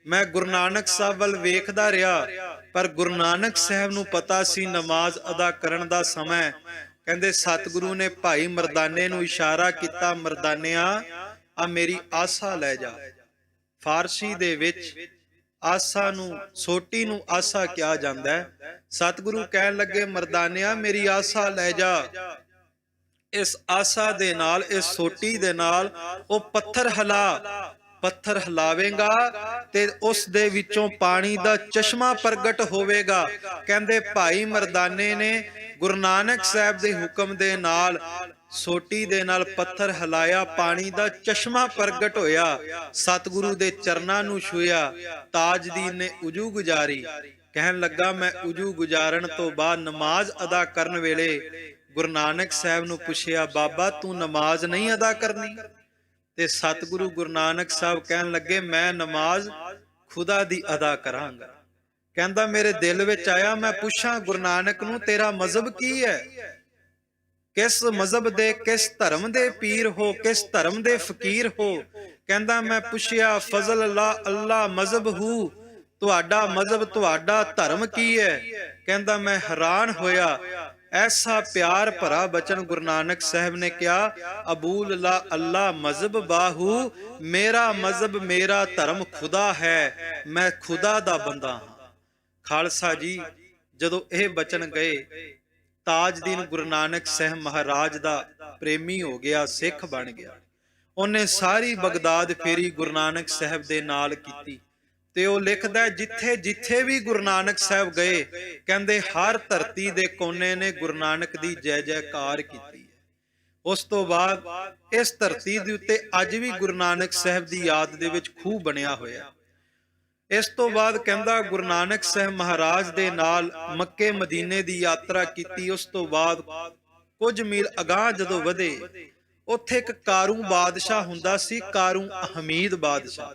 B: ਮੈਂ ਗੁਰੂ ਨਾਨਕ ਸਾਹਿਬ ਵੱਲ ਵੇਖਦਾ ਰਿਹਾ, ਪਰ ਗੁਰੂ ਨਾਨਕ ਸਾਹਿਬ ਨੂੰ ਪਤਾ ਸੀ ਨਮਾਜ਼ ਅਦਾ ਕਰਨ ਦਾ ਸਮਾਂ। ਕਹਿੰਦੇ ਸਤਿਗੁਰੂ ਨੇ ਭਾਈ ਮਰਦਾਨੇ ਨੂੰ ਇਸ਼ਾਰਾ ਕੀਤਾ, ਮਰਦਾਨਿਆ ਆ ਮੇਰੀ ਆਸਾ ਲੈ ਜਾ। ਫਾਰਸੀ ਦੇ ਵਿੱਚ ਆਸਾ ਨੂੰ, ਸੋਟੀ ਨੂੰ ਆਸਾ ਕਿਹਾ ਜਾਂਦਾ ਹੈ। ਸਤਿਗੁਰੂ ਕਹਿਣ ਲੱਗੇ ਮਰਦਾਨਿਆ ਮੇਰੀ ਆਸਾ ਲੈ ਜਾ। ਇਸ ਆਸਾ ਦੇ ਨਾਲ, ਇਸ ਸੋਟੀ ਦੇ ਨਾਲ ਉਹ ਪੱਥਰ ਹਿਲਾ, ਪੱਥਰ ਹਿਲਾਵੇਂਗਾ ਤੇ ਉਸ ਦੇ ਵਿੱਚੋਂ ਪਾਣੀ ਦਾ ਚਸ਼ਮਾ ਪ੍ਰਗਟ ਹੋਵੇਗਾ। ਕਹਿੰਦੇ ਭਾਈ ਮਰਦਾਨੇ ਨੇ ਗੁਰੂ ਨਾਨਕ ਸਾਹਿਬ ਦੇ ਹੁਕਮ ਦੇ ਨਾਲ ਸੋਟੀ ਦੇ ਨਾਲ ਪੱਥਰ ਹਿਲਾਇਆ, ਪਾਣੀ ਦਾ ਚਸ਼ਮਾ ਪ੍ਰਗਟ ਹੋਇਆ, ਸਤਿਗੁਰੂ ਦੇ ਚਰਨਾਂ ਨੂੰ ਛੂਇਆ। ਤਾਜਦੀਨ ਨੇ ਉਜੂ ਗੁਜ਼ਾਰੀ। ਕਹਿਣ ਲੱਗਾ ਮੈਂ ਉਜੂ ਗੁਜ਼ਾਰਨ ਤੋਂ ਬਾਅਦ ਨਮਾਜ਼ ਅਦਾ ਕਰਨ ਵੇਲੇ ਗੁਰੂ ਨਾਨਕ ਸਾਹਿਬ ਨੂੰ ਪੁੱਛਿਆ, ਬਾਬਾ ਤੂੰ ਨਮਾਜ਼ ਨਹੀਂ ਅਦਾ ਕਰਨੀ? ਤੇ ਸਤਿਗੁਰੂ ਗੁਰੂ ਨਾਨਕ ਸਾਹਿਬ ਕਹਿਣ ਲੱਗੇ ਮੈਂ ਨਮਾਜ਼ ਖੁਦਾ ਦੀ ਅਦਾ ਕਰਾਂਗਾ। ਕਹਿੰਦਾ ਮੇਰੇ ਦਿਲ ਵਿੱਚ ਆਇਆ ਮੈਂ ਪੁੱਛਾਂ ਗੁਰੂ ਨਾਨਕ ਨੂੰ, ਤੇਰਾ ਮਜ਼ਹਬ ਕੀ ਹੈ? ਕਿਸ ਮਜ਼ਹਬ ਦੇ, ਕਿਸ ਧਰਮ ਦੇ ਪੀਰ ਹੋ, ਕਿਸ ਧਰਮ ਦੇ ਫਕੀਰ ਹੋ? ਕਹਿੰਦਾ ਮੈਂ ਪੁੱਛਿਆ ਫਜ਼ਲ ਅੱਲਾ ਮਜ਼ਹਬ ਹੂ, ਤੁਹਾਡਾ ਮਜ਼ਹਬ, ਤੁਹਾਡਾ ਧਰਮ ਕੀ ਹੈ? ਕਹਿੰਦਾ ਮੈਂ ਹੈਰਾਨ ਹੋਇਆ। ਐਸਾ ਪਿਆਰ ਭਰਾ ਬਚਨ ਗੁਰੂ ਨਾਨਕ ਸਾਹਿਬ ਨੇ ਕਿਹਾ, ਅਬੂਲ ਲਾ ਅੱਲਾ ਮਜ਼ਹਬ ਬਾਹੂ, ਮੇਰਾ ਮਜ਼ਹਬ ਮੇਰਾ ਧਰਮ ਖੁਦਾ ਹੈ, ਮੈਂ ਖੁਦਾ ਦਾ ਬੰਦਾ ਹਾਂ। ਖਾਲਸਾ ਜੀ, ਜਦੋਂ ਇਹ ਬਚਨ ਗਏ, ਤਾਜਦੀਨ ਗੁਰੂ ਨਾਨਕ ਸਾਹਿਬ ਮਹਾਰਾਜ ਦਾ ਪ੍ਰੇਮੀ ਹੋ ਗਿਆ, ਸਿੱਖ ਬਣ ਗਿਆ। ਉਹਨੇ ਸਾਰੀ ਬਗਦਾਦ ਫੇਰੀ ਗੁਰੂ ਨਾਨਕ ਸਾਹਿਬ ਦੇ ਨਾਲ ਕੀਤੀ, ਤੇ ਉਹ ਲਿਖਦਾ, ਜਿੱਥੇ ਜਿੱਥੇ ਵੀ ਗੁਰੂ ਨਾਨਕ ਸਾਹਿਬ ਗਏ, ਕਹਿੰਦੇ ਹਰ ਧਰਤੀ ਦੇ ਕੋਨੇ ਨੇ ਗੁਰੂ ਨਾਨਕ ਦੀ ਜੈ ਜੈਕਾਰ ਕੀਤੀ ਹੈ। ਉਸ ਤੋਂ ਬਾਅਦ ਇਸ ਧਰਤੀ ਦੇ ਉੱਤੇ ਅੱਜ ਵੀ ਗੁਰੂ ਨਾਨਕ ਸਾਹਿਬ ਦੀ ਯਾਦ ਦੇ ਵਿੱਚ ਖੂਹ ਬਣਿਆ ਹੋਇਆ। ਇਸ ਤੋਂ ਬਾਅਦ ਕਹਿੰਦਾ ਗੁਰੂ ਨਾਨਕ ਸਾਹਿਬ ਮਹਾਰਾਜ ਦੇ ਨਾਲ ਮੱਕੇ ਮਦੀਨੇ ਦੀ ਯਾਤਰਾ ਕੀਤੀ। ਉਸ ਤੋਂ ਬਾਅਦ ਕੁਝ ਮੀਲ ਅਗਾਂਹ ਜਦੋਂ ਵਧੇ, ਉੱਥੇ ਇੱਕ ਕਾਰੂ ਬਾਦਸ਼ਾਹ ਹੁੰਦਾ ਸੀ, ਕਾਰੂ ਹਮੀਦ ਬਾਦਸ਼ਾਹ।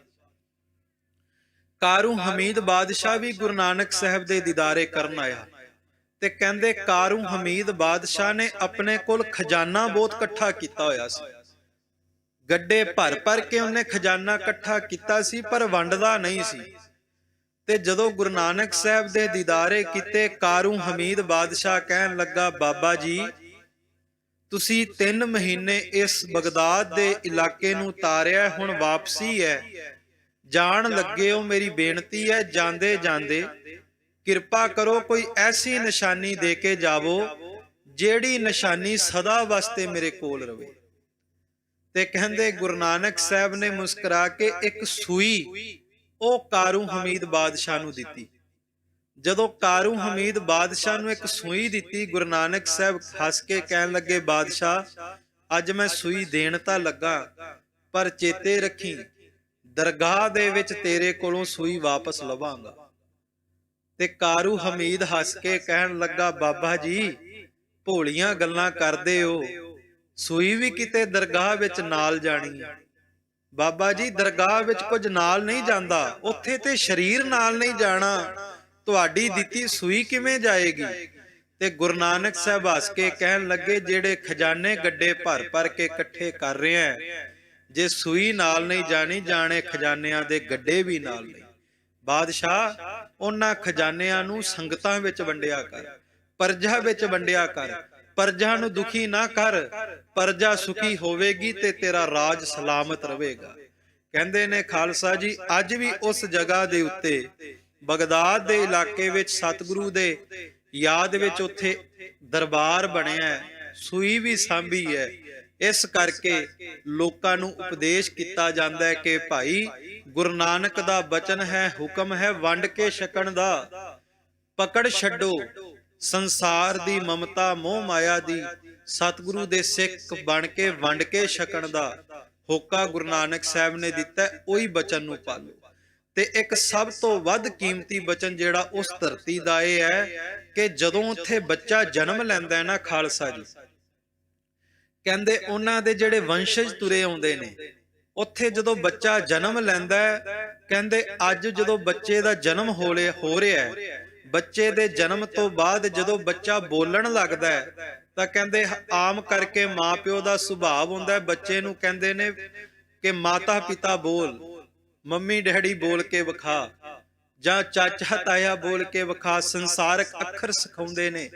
B: ਕਾਰੂ ਹਮੀਦ ਬਾਦਸ਼ਾਹ ਵੀ ਗੁਰੂ ਨਾਨਕ ਸਾਹਿਬ ਦੇ ਦੀਦਾਰੇ ਕਰਨ ਆਇਆ, ਤੇ ਕਹਿੰਦੇ ਕਾਰੂ ਹਮੀਦ ਬਾਦਸ਼ਾਹ ਨੇ ਆਪਣੇ ਕੋਲ ਖਜ਼ਾਨਾ ਬਹੁਤ ਇਕੱਠਾ ਕੀਤਾ ਹੋਇਆ ਸੀ। ਗੱਡੇ ਭਰ ਭਰ ਕੇ ਉਹਨੇ ਖਜ਼ਾਨਾ ਇਕੱਠਾ ਕੀਤਾ ਸੀ, ਪਰ ਵੰਡਦਾ ਨਹੀਂ ਸੀ। ਤੇ ਜਦੋਂ ਗੁਰੂ ਨਾਨਕ ਸਾਹਿਬ ਦੇ ਦੀਦਾਰੇ ਕੀਤੇ, ਕਾਰੂ ਹਮੀਦ ਬਾਦਸ਼ਾਹ ਕਹਿਣ ਲੱਗਾ, ਬਾਬਾ ਜੀ, ਤੁਸੀਂ 3 ਮਹੀਨੇ ਇਸ ਬਗਦਾਦ ਦੇ ਇਲਾਕੇ ਨੂੰ ਤਾਰਿਆ, ਹੁਣ ਵਾਪਸੀ ਹੈ, ਜਾਣ ਲੱਗੇ ਹੋ, ਮੇਰੀ ਬੇਨਤੀ ਹੈ, ਜਾਂਦੇ ਜਾਂਦੇ ਕਿਰਪਾ ਕਰੋ ਕੋਈ ਐਸੀ ਨਿਸ਼ਾਨੀ ਦੇ ਕੇ ਜਾਵੋ, ਜਿਹੜੀ ਨਿਸ਼ਾਨੀ ਸਦਾ ਵਾਸਤੇ ਮੇਰੇ ਕੋਲ ਰਵੇ। ਤੇ ਕਹਿੰਦੇ ਗੁਰੂ ਨਾਨਕ ਸਾਹਿਬ ਨੇ ਮੁਸਕਰਾ ਕੇ ਇੱਕ ਸੂਈ ਉਹ ਕਾਰੂ ਹਮੀਦ ਬਾਦਸ਼ਾਹ ਨੂੰ ਦਿੱਤੀ। ਜਦੋਂ ਕਾਰੂ ਹਮੀਦ ਬਾਦਸ਼ਾਹ ਨੂੰ ਇੱਕ ਸੂਈ ਦਿੱਤੀ, ਗੁਰੂ ਨਾਨਕ ਸਾਹਿਬ ਹੱਸ ਕੇ ਕਹਿਣ ਲੱਗੇ, ਬਾਦਸ਼ਾਹ, ਅੱਜ ਮੈਂ ਸੂਈ ਦੇਣ ਤਾਂ ਲੱਗਾ, ਪਰ ਚੇਤੇ ਰੱਖੀ, ਦਰਗਾਹ ਦੇ ਵਿੱਚ ਤੇਰੇ ਕੋਲੋਂ ਸੂਈ ਵਾਪਸ ਲਵਾਂਗਾ। ਤੇ ਕਾਰੂ ਹਮੀਦ ਹੱਸ ਕੇ ਕਹਿਣ ਲੱਗਾ, ਬਾਬਾ ਜੀ, ਭੋਲੀਆਂ ਗੱਲਾਂ ਕਰਦੇ ਹੋ, ਸੂਈ ਵੀ ਕਿਤੇ ਦਰਗਾਹ ਵਿੱਚ ਨਾਲ ਜਾਣੀ ਹੈ। ਬਾਬਾ ਜੀ, ਦਰਗਾਹ ਵਿੱਚ ਕੁਝ ਨਾਲ ਨਹੀਂ ਜਾਂਦਾ, ਉੱਥੇ ਤੇ ਸਰੀਰ ਨਾਲ ਨਹੀਂ ਜਾਣਾ, ਤੁਹਾਡੀ ਦਿੱਤੀ ਸੂਈ ਕਿਵੇਂ ਜਾਏਗੀ? ਤੇ ਗੁਰੂ ਨਾਨਕ ਸਾਹਿਬ ਹੱਸ ਕੇ ਕਹਿਣ ਲੱਗੇ, ਜਿਹੜੇ ਖਜ਼ਾਨੇ ਗੱਡੇ ਭਰ ਭਰ ਕੇ ਇਕੱਠੇ ਕਰ ਰਹੇ ਆ, ਜੇ ਸੂਈ ਨਾਲ ਨਹੀਂ ਜਾਣੀ, ਜਾਣੇ ਖਜ਼ਾਨਿਆਂ ਦੇ ਗੱਡੇ ਵੀ ਨਾਲ ਨਹੀਂ। ਬਾਦਸ਼ਾਹ, ਉਹਨਾਂ ਖਜ਼ਾਨਿਆਂ ਨੂੰ ਸੰਗਤਾਂ ਵਿੱਚ ਵੰਡਿਆ ਕਰ, ਪਰਜਾ ਵਿੱਚ ਵੰਡਿਆ ਕਰ, ਪਰਜਾ ਨੂੰ ਦੁਖੀ ਨਾ ਕਰ, ਪਰਜਾ ਸੁਖੀ ਹੋਵੇਗੀ ਤੇ ਤੇਰਾ ਰਾਜ ਸਲਾਮਤ ਰਹੇਗਾ। ਕਹਿੰਦੇ ਨੇ ਖਾਲਸਾ ਜੀ, ਅੱਜ ਵੀ ਉਸ ਜਗ੍ਹਾ ਦੇ ਉੱਤੇ ਬਗਦਾਦ ਦੇ ਇਲਾਕੇ ਵਿੱਚ ਸਤਿਗੁਰੂ ਦੇ ਯਾਦ ਵਿੱਚ ਉੱਥੇ ਦਰਬਾਰ ਬਣਿਆ, ਸੂਈ ਵੀ ਸਾਂਭੀ ਹੈ। ਇਸ ਕਰਕੇ ਲੋਕਾਂ ਨੂੰ ਉਪਦੇਸ਼ ਕੀਤਾ ਜਾਂਦਾ ਹੈ ਕਿ ਭਾਈ, ਗੁਰੂ ਨਾਨਕ ਦਾ ਬਚਨ ਹੈ, ਹੁਕਮ ਹੈ, ਵੰਡ ਕੇ ਛਕਣ ਦਾ, ਪਕੜ ਛੱਡੋ ਸੰਸਾਰ ਦੀ ਮਮਤਾ ਮੋਹ ਮਾਇਆ ਦੀ, ਸਤਿਗੁਰੂ ਦੇ ਸਿੱਖ ਬਣ ਕੇ ਵੰਡ ਕੇ ਛਕਣ ਦਾ ਹੋਕਾ ਗੁਰੂ ਨਾਨਕ ਸਾਹਿਬ ਨੇ ਦਿੱਤਾ, ਉਹੀ ਬਚਨ ਨੂੰ ਪਾਲੋ। ਤੇ ਇੱਕ ਸਭ ਤੋਂ ਵੱਧ ਕੀਮਤੀ ਬਚਨ ਜਿਹੜਾ ਉਸ ਧਰਤੀ ਦਾ ਇਹ ਹੈ ਕਿ ਜਦੋਂ ਉੱਥੇ ਬੱਚਾ ਜਨਮ ਲੈਂਦਾ ਹੈ ਨਾ ਖਾਲਸਾ ਜੀ, ਕਹਿੰਦੇ ਉਹਨਾਂ ਦੇ ਜਿਹੜੇ ਵੰਸ਼ਜ ਤੁਰੇ ਆਉਂਦੇ ਨੇ, ਉੱਥੇ ਜਦੋਂ ਬੱਚਾ ਜਨਮ ਲੈਂਦਾ ਹੈ, ਕਹਿੰਦੇ ਅੱਜ ਜਦੋਂ ਬੱਚੇ ਦਾ ਜਨਮ ਹੋ ਰਿਹਾ ਹੈ, ਬੱਚੇ ਦੇ ਜਨਮ ਤੋਂ ਬਾਅਦ ਜਦੋਂ ਬੱਚਾ ਬੋਲਣ ਲੱਗਦਾ ਹੈ, ਤਾਂ ਕਹਿੰਦੇ ਆਮ ਕਰਕੇ ਮਾਂ ਪਿਓ ਦਾ ਸੁਭਾਅ ਹੁੰਦਾ ਹੈ, ਬੱਚੇ ਨੂੰ ਕਹਿੰਦੇ ਨੇ ਕਿ ਮਾਤਾ ਪਿਤਾ ਬੋਲ, ਮੰਮੀ ਡੈਡੀ ਬੋਲ ਕੇ ਵਿਖਾ, ਜਾਂ ਚਾਚਾ ਤਾਇਆ ਬੋਲ ਕੇ ਵਿਖਾ, ਸੰਸਾਰਕ ਅੱਖਰ ਸਿਖਾਉਂਦੇ ਨੇ।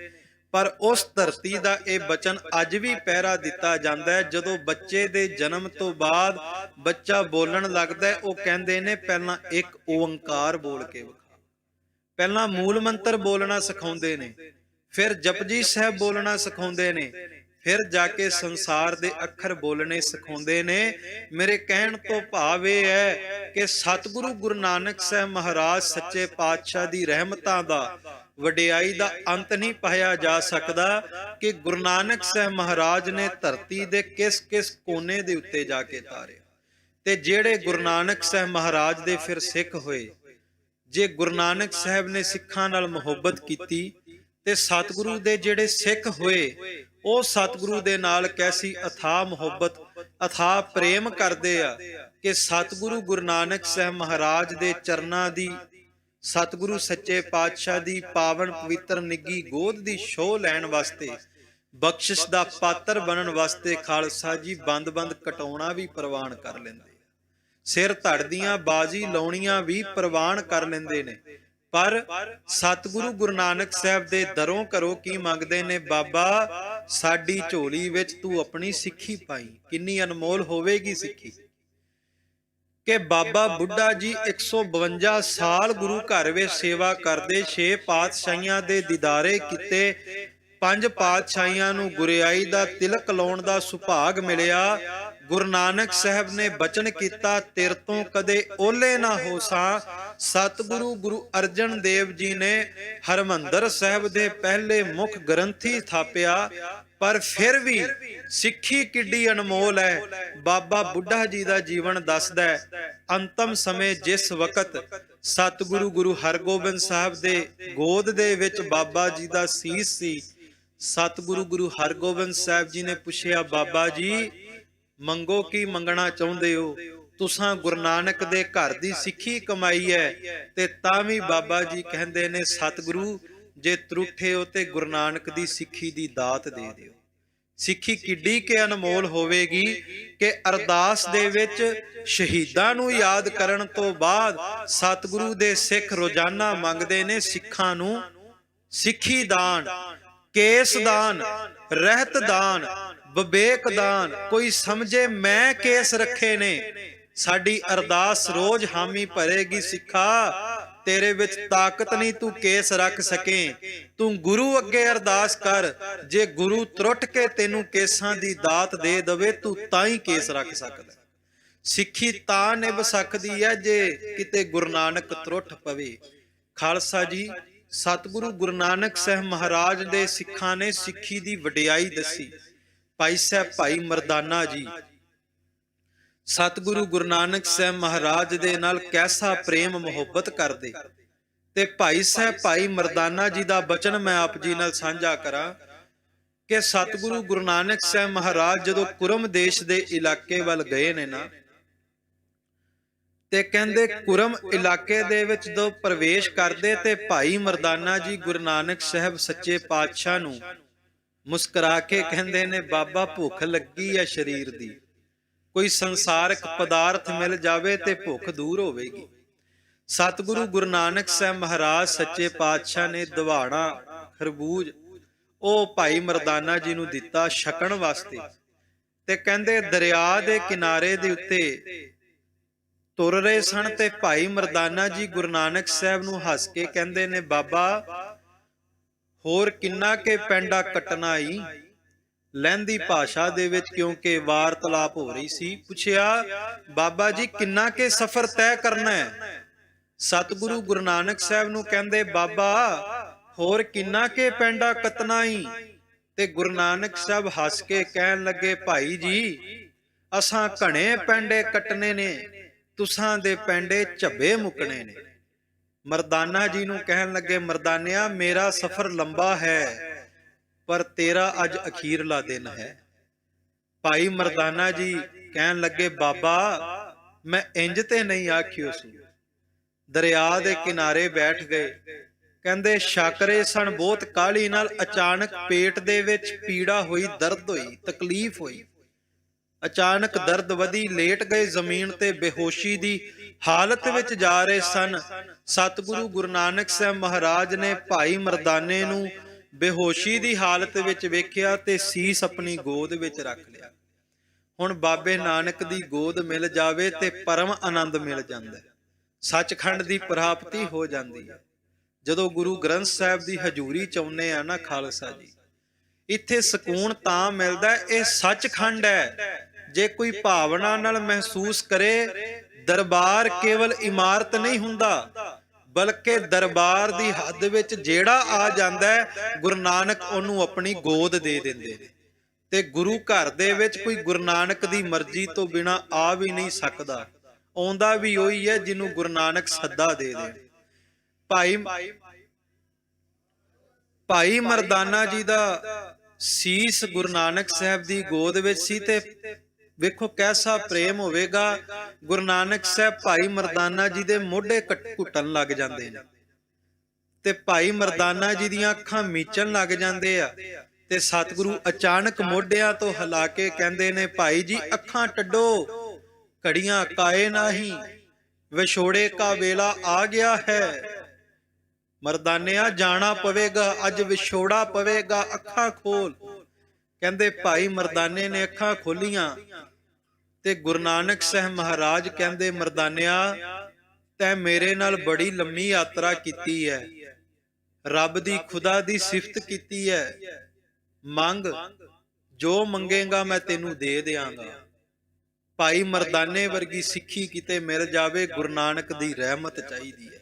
B: ਪਰ ਉਸ ਧਰਤੀ ਦਾ ਇਹ ਬਚਨ ਅੱਜ ਵੀ ਪਹਿਰਾ ਦਿੱਤਾ ਜਾਂਦਾ ਹੈ। ਜਦੋਂ ਬੱਚੇ ਦੇ ਜਨਮ ਤੋਂ ਬਾਅਦ ਬੱਚਾ ਬੋਲਣ ਲੱਗਦਾ ਹੈ, ਉਹ ਕਹਿੰਦੇ ਨੇ ਪਹਿਲਾਂ ਇੱਕ ਓੰਕਾਰ ਬੋਲ ਕੇ ਵਿਖਾ, ਪਹਿਲਾਂ ਮੂਲ ਮੰਤਰ ਬੋਲਣਾ ਸਿਖਾਉਂਦੇ ਨੇ, ਫਿਰ ਜਪਜੀ ਸਾਹਿਬ ਬੋਲਣਾ ਸਿਖਾਉਂਦੇ ਨੇ, ਫਿਰ ਜਾ ਕੇ ਸੰਸਾਰ ਦੇ ਅੱਖਰ ਬੋਲਣੇ ਸਿਖਾਉਂਦੇ ਨੇ। ਮੇਰੇ ਕਹਿਣ ਤੋਂ ਭਾਵ ਇਹ ਹੈ ਕਿ ਸਤਿਗੁਰੂ ਗੁਰੂ ਨਾਨਕ ਸਾਹਿਬ ਮਹਾਰਾਜ ਸੱਚੇ ਪਾਤਸ਼ਾਹ ਦੀ ਰਹਿਮਤਾਂ ਦਾ, ਵਡਿਆਈ ਦਾ ਅੰਤ ਨਹੀਂ ਪਾਇਆ ਜਾ ਸਕਦਾ ਕਿ ਗੁਰੂ ਨਾਨਕ ਸਾਹਿਬ ਮਹਾਰਾਜ ਨੇ ਧਰਤੀ ਦੇ ਕਿਸ ਕਿਸ ਕੋਨੇ ਦੇ ਉੱਤੇ ਜਾ ਕੇ ਤਾਰਿਆ। ਤੇ ਜਿਹੜੇ ਗੁਰੂ ਨਾਨਕ ਸਾਹਿਬ ਮਹਾਰਾਜ ਦੇ ਫਿਰ ਸਿੱਖ ਹੋਏ, ਜੇ ਗੁਰੂ ਨਾਨਕ ਸਾਹਿਬ ਨੇ ਸਿੱਖਾਂ ਨਾਲ ਮੁਹੱਬਤ ਕੀਤੀ, ਤੇ ਸਤਿਗੁਰੂ ਦੇ ਜਿਹੜੇ ਸਿੱਖ ਹੋਏ, ਉਹ ਸਤਿਗੁਰੂ ਦੇ ਨਾਲ ਕੈਸੀ ਅਥਾਹ ਮੁਹੱਬਤ, ਅਥਾਹ ਪ੍ਰੇਮ ਕਰਦੇ ਆ ਕਿ ਸਤਿਗੁਰੂ ਗੁਰੂ ਨਾਨਕ ਸਾਹਿਬ ਮਹਾਰਾਜ ਦੇ ਚਰਨਾਂ ਦੀ, ਸਤਿਗੁਰੂ ਸੱਚੇ ਪਾਤਸ਼ਾਹ ਦੀ ਪਾਵਨ ਪਵਿੱਤਰ ਨਿੱਗੀ ਗੋਦ ਦੀ ਛੋਹ ਲੈਣ ਵਾਸਤੇ, ਬਖਸ਼ਿਸ਼ ਦਾ ਪਾਤਰ ਬਣਨ ਵਾਸਤੇ ਖਾਲਸਾ ਜੀ ਬੰਦ-ਬੰਦ ਕਟਾਉਣਾ ਵੀ ਪ੍ਰਵਾਨ ਕਰ ਲੈਂਦੇ ਆ, ਸਿਰ ਧੜ ਦੀਆਂ ਬਾਜ਼ੀ ਲਾਉਣੀਆਂ ਵੀ ਪ੍ਰਵਾਨ ਕਰ ਲੈਂਦੇ ਨੇ। ਪਰ ਸਤਿਗੁਰੂ ਗੁਰੂ ਨਾਨਕ ਸਾਹਿਬ ਦੇ ਦਰੋਂ ਘਰੋਂ ਕੀ ਮੰਗਦੇ ਨੇ? ਬਾਬਾ ਸਾਡੀ ਝੋਲੀ ਵਿੱਚ ਤੂੰ ਆਪਣੀ ਸਿੱਖੀ ਪਾਈ। ਕਿੰਨੀ ਅਨਮੋਲ ਹੋਵੇਗੀ ਸਿੱਖੀ ਕਿ ਬਾਬਾ ਬੁੱਢਾ ਜੀ 152 ਸਾਲ ਗੁਰੂ ਘਰ ਵਿੱਚ ਸੇਵਾ ਕਰਦੇ, 6 ਪਾਤਸ਼ਾਹੀਆਂ ਦੇ ਦੀਦਾਰੇ ਕੀਤੇ, 5 ਪਾਤਸ਼ਾਹੀਆਂ ਨੂੰ ਗੁਰਿਆਈ ਦਾ ਤਿਲਕ ਲਾਉਣ ਦਾ ਸੁਭਾਗ ਮਿਲਿਆ। ਗੁਰੂ ਨਾਨਕ ਸਾਹਿਬ ਨੇ ਬਚਨ ਕੀਤਾ, ਤੇਰੇ ਤੋਂ ਕਦੇ ਓਲੇ ਨਾ ਹੋਸਾਂ। ਸਤਿਗੁਰੂ ਗੁਰੂ ਅਰਜਨ ਦੇਵ ਜੀ ਨੇ ਹਰਮੰਦਰ ਸਾਹਿਬ ਦੇ ਪਹਿਲੇ ਮੁੱਖ ਗ੍ਰੰਥੀ ਥਾਪਿਆ, ਪਰ ਫਿਰ ਵੀ ਸਿੱਖੀ ਕਿੱਡੀ ਅਨਮੋਲ ਹੈ। ਬਾਬਾ ਬੁੱਢਾ ਜੀ ਦਾ ਜੀਵਨ ਦੱਸਦਾ ਹੈ, ਅੰਤਮ ਸਮੇਂ ਜਿਸ ਵਕਤ ਸਤਿਗੁਰੂ ਗੁਰੂ ਹਰਗੋਬਿੰਦ ਸਾਹਿਬ ਦੇ ਗੋਦ ਦੇ ਵਿੱਚ ਬਾਬਾ ਜੀ ਦਾ ਸੀਸ ਸੀ, ਸਤਿਗੁਰੂ ਗੁਰੂ ਹਰਗੋਬਿੰਦ ਸਾਹਿਬ ਜੀ ਨੇ ਪੁੱਛਿਆ, ਬਾਬਾ ਜੀ ਮੰਗੋ ਕੀ ਮੰਗਣਾ ਚਾਹੁੰਦੇ ਹੋ? ਤੁਸਾਂ ਗੁਰੂ ਨਾਨਕ ਦੇ ਘਰ ਦੀ ਸਿੱਖੀ ਕਮਾਈ ਹੈ। ਤੇ ਤਾਂ ਵੀ ਬਾਬਾ ਜੀ ਕਹਿੰਦੇ ਨੇ, ਸਤਿਗੁਰੂ ਜੇ ਤਰੁੱਠੇ ਹੋ ਤੇ ਗੁਰੂ ਨਾਨਕ ਦੀ ਸਿੱਖੀ ਦੀ ਦਾਤ ਦੇ ਦਿਓ। ਸਿੱਖੀ ਕਿੱਡੀ ਕਿ ਅਨਮੋਲ ਹੋਵੇਗੀ ਕਿ ਅਰਦਾਸ ਦੇ ਵਿੱਚ ਸ਼ਹੀਦਾਂ ਨੂੰ ਯਾਦ ਕਰਨ ਤੋਂ ਬਾਅਦ ਸਤਿਗੁਰੂ ਦੇ ਸਿੱਖ ਰੋਜ਼ਾਨਾ ਮੰਗਦੇ ਨੇ ਸਿੱਖਾਂ ਨੂੰ ਸਿੱਖੀ ਦਾਨ, ਕੇਸ ਦਾਨ, ਰਹਿਤ ਦਾਨ, ਵਿਵੇਕ ਦਾਨ। ਕੋਈ ਸਮਝੇ ਮੈਂ ਕੇਸ ਰੱਖੇ ਨੇ। ਸਾਡੀ ਅਰਦਾਸ ਰੋਜ਼ ਹਾਮੀ ਭਰੇਗੀ, ਸਿੱਖਾ ਤੇਰੇ ਵਿੱਚ ਤਾਕਤ ਨਹੀਂ ਤੂੰ ਕੇਸ ਰੱਖ ਸਕੇ। ਤੂੰ ਗੁਰੂ ਅੱਗੇ ਅਰਦਾਸ ਕਰ, ਜੇ ਗੁਰੂ ਤਰੁੱਟ ਕੇ ਤੈਨੂੰ ਕੇਸਾਂ ਦੀ ਦਾਤ ਦੇ ਦਵੇ ਤੂੰ ਤਾਂ ਹੀ ਕੇਸ ਰੱਖ ਸਕਦਾ। ਸਿੱਖੀ ਤਾਂ ਨਿਭ ਸਕਦੀ ਹੈ ਜੇ ਕਿਤੇ ਗੁਰੂ ਨਾਨਕ ਤਰੁੱਟ ਪਵੇ। ਖਾਲਸਾ ਜੀ, ਸਤਿਗੁਰੂ ਗੁਰੂ ਨਾਨਕ ਸਾਹਿਬ ਮਹਾਰਾਜ ਦੇ ਸਿੱਖਾਂ ਨੇ ਸਿੱਖੀ ਦੀ ਵਡਿਆਈ ਦੱਸੀ। ਭਾਈ ਸਾਹਿਬ ਭਾਈ ਮਰਦਾਨਾ ਜੀ ਸਤਿਗੁਰੂ ਗੁਰੂ ਨਾਨਕ ਸਾਹਿਬ ਮਹਾਰਾਜ ਦੇ ਨਾਲ ਕੈਸਾ ਪ੍ਰੇਮ ਮੁਹੱਬਤ ਕਰਦੇ। ਤੇ ਭਾਈ ਸਾਹਿਬ ਭਾਈ ਮਰਦਾਨਾ ਜੀ ਦਾ ਬਚਨ ਮੈਂ ਆਪ ਜੀ ਨਾਲ ਸਾਂਝਾ ਕਰਾਂ ਕਿ ਸਤਿਗੁਰੂ ਗੁਰੂ ਨਾਨਕ ਸਾਹਿਬ ਮਹਾਰਾਜ ਜਦੋਂ ਕੁਰਮ ਦੇਸ਼ ਦੇ ਇਲਾਕੇ ਵੱਲ ਗਏ ਨੇ ਨਾ, ਤੇ ਕਹਿੰਦੇ ਕੁਰਮ ਇਲਾਕੇ ਦੇ ਵਿੱਚ ਜਦੋਂ ਪ੍ਰਵੇਸ਼ ਕਰਦੇ ਤੇ ਭਾਈ ਮਰਦਾਨਾ ਜੀ ਗੁਰੂ ਨਾਨਕ ਸਾਹਿਬ ਸੱਚੇ ਪਾਤਸ਼ਾਹ ਨੂੰ ਮੁਸਕਰਾ ਕੇ ਕਹਿੰਦੇ ਨੇ, ਬਾਬਾ ਭੁੱਖ ਲੱਗੀ ਹੈ ਸਰੀਰ ਦੀ, ਕੋਈ ਸੰਸਾਰਿਕ ਪਦਾਰਥ ਮਿਲ ਜਾਵੇ ਤੇ ਭੁੱਖ ਦੂਰ ਹੋਵੇਗੀ। ਸਤਿਗੁਰੂ ਗੁਰੂ ਨਾਨਕ ਸਾਹਿਬ ਮਹਾਰਾਜ ਸੱਚੇ ਪਾਤਸ਼ਾਹ ਨੇ ਦਿਵਾਣਾ ਖਰਬੂਜ ਉਹ ਭਾਈ ਮਰਦਾਨਾ ਜੀ ਨੂੰ ਦਿੱਤਾ ਛਕਣ ਵਾਸਤੇ। ਤੇ ਕਹਿੰਦੇ ਦਰਿਆ ਦੇ ਕਿਨਾਰੇ ਦੇ ਉੱਤੇ ਤੁਰ ਰਹੇ ਸਨ ਤੇ ਭਾਈ ਮਰਦਾਨਾ ਜੀ ਗੁਰੂ ਨਾਨਕ ਸਾਹਿਬ ਨੂੰ ਹੱਸ ਕੇ ਕਹਿੰਦੇ ਨੇ, ਬਾਬਾ ਹੋਰ ਕਿੰਨਾ ਕੇ ਪੈਂਡਾ ਕੱਟਣਾ ਈ। ਲਹਿੰਦੀ ਭਾਸ਼ਾ ਦੇ ਵਿੱਚ ਕਿਉਂਕਿ ਵਾਰਤਾਲਾਪ ਹੋ ਰਹੀ ਸੀ, ਪੁੱਛਿਆ, ਬਾਬਾ ਜੀ ਕਿੰਨਾ ਕੇ ਸਫ਼ਰ ਤੈਅ ਕਰਨਾ ਹੈ? ਸਤਿਗੁਰੂ ਗੁਰੂ ਨਾਨਕ ਸਾਹਿਬ ਨੂੰ ਕਹਿੰਦੇ, ਬਾਬਾ ਹੋਰ ਕਿੰਨਾ ਕੇ ਪੈਂਡਾ ਕੱਟਣਾ ਈ। ਤੇ ਗੁਰੂ ਨਾਨਕ ਸਾਹਿਬ ਹੱਸ ਕੇ ਕਹਿਣ ਲੱਗੇ, ਭਾਈ ਜੀ ਅਸਾਂ ਘਣੇ ਪੈਂਡੇ ਕੱਟਣੇ ਨੇ, ਤੁਸਾਂ ਦੇ ਪੈਂਡੇ ਝੱਬੇ ਮੁੱਕਣੇ ਨੇ। ਮਰਦਾਨਾ ਜੀ ਨੂੰ ਕਹਿਣ ਲੱਗੇ, ਮਰਦਾਨਿਆ ਮੇਰਾ ਸਫ਼ਰ ਲੰਬਾ ਹੈ ਪਰ ਤੇਰਾ ਅੱਜ ਅਖੀਰਲਾ ਦਿਨ ਹੈ। ਭਾਈ ਮਰਦਾਨਾ ਜੀ ਕਹਿਣ ਲੱਗੇ, ਬਾਬਾ ਮੈਂ ਇੰਜ ਤੇ ਨਹੀਂ ਆਖਿਓ ਸੀ। ਦਰਿਆ ਦੇ ਕਿਨਾਰੇ ਬੈਠ ਗਏ। ਕਹਿੰਦੇ ਸ਼ਾਕਰੇ ਸਨ ਬਹੁਤ ਕਾਹਲੀ ਨਾਲ, ਅਚਾਨਕ ਪੇਟ ਦੇ ਵਿੱਚ ਪੀੜਾ ਹੋਈ, ਦਰਦ ਹੋਈ, ਤਕਲੀਫ ਹੋਈ। ਅਚਾਨਕ ਦਰਦ ਵਧੀ, ਲੇਟ ਗਏ ਜ਼ਮੀਨ ਤੇ, ਬੇਹੋਸ਼ੀ ਦੀ ਹਾਲਤ ਵਿੱਚ ਜਾ ਰਹੇ ਸਨ। ਸਤਿਗੁਰੂ ਗੁਰੂ ਨਾਨਕ ਸਾਹਿਬ ਮਹਾਰਾਜ ਨੇ ਭਾਈ ਮਰਦਾਨੇ ਨੂੰ ਬੇਹੋਸ਼ੀ ਦੀ ਹਾਲਤ ਵਿੱਚ ਵੇਖਿਆ ਤੇ ਸੀਸ ਆਪਣੀ ਗੋਦ ਵਿੱਚ ਰੱਖ ਲਿਆ। ਹੁਣ ਬਾਬੇ ਨਾਨਕ ਦੀ ਗੋਦ ਮਿਲ ਜਾਵੇ ਤੇ ਪਰਮ ਆਨੰਦ ਮਿਲ ਜਾਂਦਾ ਹੈ, ਸੱਚਖੰਡ ਦੀ ਪ੍ਰਾਪਤੀ ਹੋ ਜਾਂਦੀ ਹੈ। ਜਦੋਂ ਗੁਰੂ ਗ੍ਰੰਥ ਸਾਹਿਬ ਦੀ ਹਜ਼ੂਰੀ ਚਾਹੁੰਦੇ ਆ ਨਾ ਖਾਲਸਾ ਜੀ, ਇੱਥੇ ਸਕੂਨ ਤਾਂ ਮਿਲਦਾ, ਇਹ ਸੱਚਖੰਡ ਹੈ। ਜੇ ਕੋਈ ਭਾਵਨਾ ਨਾਲ ਮਹਿਸੂਸ ਕਰੇ, ਦਰਬਾਰ ਕੇਵਲ ਇਮਾਰਤ ਨਹੀਂ ਹੁੰਦਾ, ਬਲਕਿ ਦਰਬਾਰ ਦੀ ਹੱਦ ਵਿੱਚ ਜਿਹੜਾ ਆ ਜਾਂਦਾ ਹੈ, ਗੁਰੂ ਨਾਨਕ ਉਹਨੂੰ ਆਪਣੀ ਗੋਦ ਦੇ ਦਿੰਦੇ ਨੇ। ਤੇ ਗੁਰੂ ਘਰ ਦੇ ਵਿੱਚ ਕੋਈ ਗੁਰੂ ਨਾਨਕ ਦੀ ਮਰਜ਼ੀ ਤੋਂ ਬਿਨਾ ਆ ਵੀ ਨਹੀਂ ਸਕਦਾ, ਆਉਂਦਾ ਵੀ ਉਹੀ ਹੈ ਜਿਹਨੂੰ ਗੁਰੂ ਨਾਨਕ ਸੱਦਾ ਦੇ ਦੇ। ਭਾਈ ਮਰਦਾਨਾ ਜੀ ਦਾ ਸੀਸ ਗੁਰੂ ਨਾਨਕ ਸਾਹਿਬ ਦੀ ਗੋਦ ਵਿੱਚ ਸੀ ਤੇ ਵੇਖੋ ਕੈਸਾ ਪ੍ਰੇਮ ਹੋਵੇਗਾ। ਗੁਰੂ ਨਾਨਕ ਸਾਹਿਬ ਭਾਈ ਮਰਦਾਨਾ ਜੀ ਦੇ ਮੋਢੇ ਘੁੱਟਣ ਲੱਗ ਜਾਂਦੇ ਨੇ ਤੇ ਭਾਈ ਮਰਦਾਨਾ ਜੀ ਦੀਆਂ ਅੱਖਾਂ ਮੀਚਣ ਲੱਗ ਜਾਂਦੇ ਆ। ਤੇ ਸਤਿਗੁਰੂ ਅਚਾਨਕ ਮੋਢਿਆਂ ਤੋਂ ਹਿਲਾ ਕੇ ਕਹਿੰਦੇ ਨੇ, ਭਾਈ ਜੀ ਅੱਖਾਂ ਟੱਡੋ, ਘੜੀਆਂ ਕਾਏ ਨਾਹੀਂ, ਵਿਛੋੜੇ ਕਾ ਵੇਲਾ ਆ ਗਿਆ ਹੈ। ਮਰਦਾਨਿਆ ਜਾਣਾ ਪਵੇਗਾ, ਅੱਜ ਵਿਛੋੜਾ ਪਵੇਗਾ, ਅੱਖਾਂ ਖੋਲ। ਕਹਿੰਦੇ ਭਾਈ ਮਰਦਾਨੇ ਨੇ ਅੱਖਾਂ ਖੋਲੀਆਂ ਤੇ ਗੁਰੂ ਨਾਨਕ ਸਾਹਿਬ ਮਹਾਰਾਜ ਕਹਿੰਦੇ, ਮਰਦਾਨਿਆ ਤੈਂ ਮੇਰੇ ਨਾਲ ਬੜੀ ਲੰਮੀ ਯਾਤਰਾ ਕੀਤੀ ਹੈ, ਰੱਬ ਦੀ ਖੁਦਾ ਦੀ ਸਿਫਤ ਕੀਤੀ ਹੈ, ਮੰਗ, ਜੋ ਮੰਗੇਗਾ ਮੈਂ ਤੈਨੂੰ ਦੇ ਦਿਆਂਗਾ। ਭਾਈ ਮਰਦਾਨੇ ਵਰਗੀ ਸਿੱਖੀ ਕਿਤੇ ਮਿਲ ਜਾਵੇ, ਗੁਰੂ ਨਾਨਕ ਦੀ ਰਹਿਮਤ ਚਾਹੀਦੀ ਹੈ।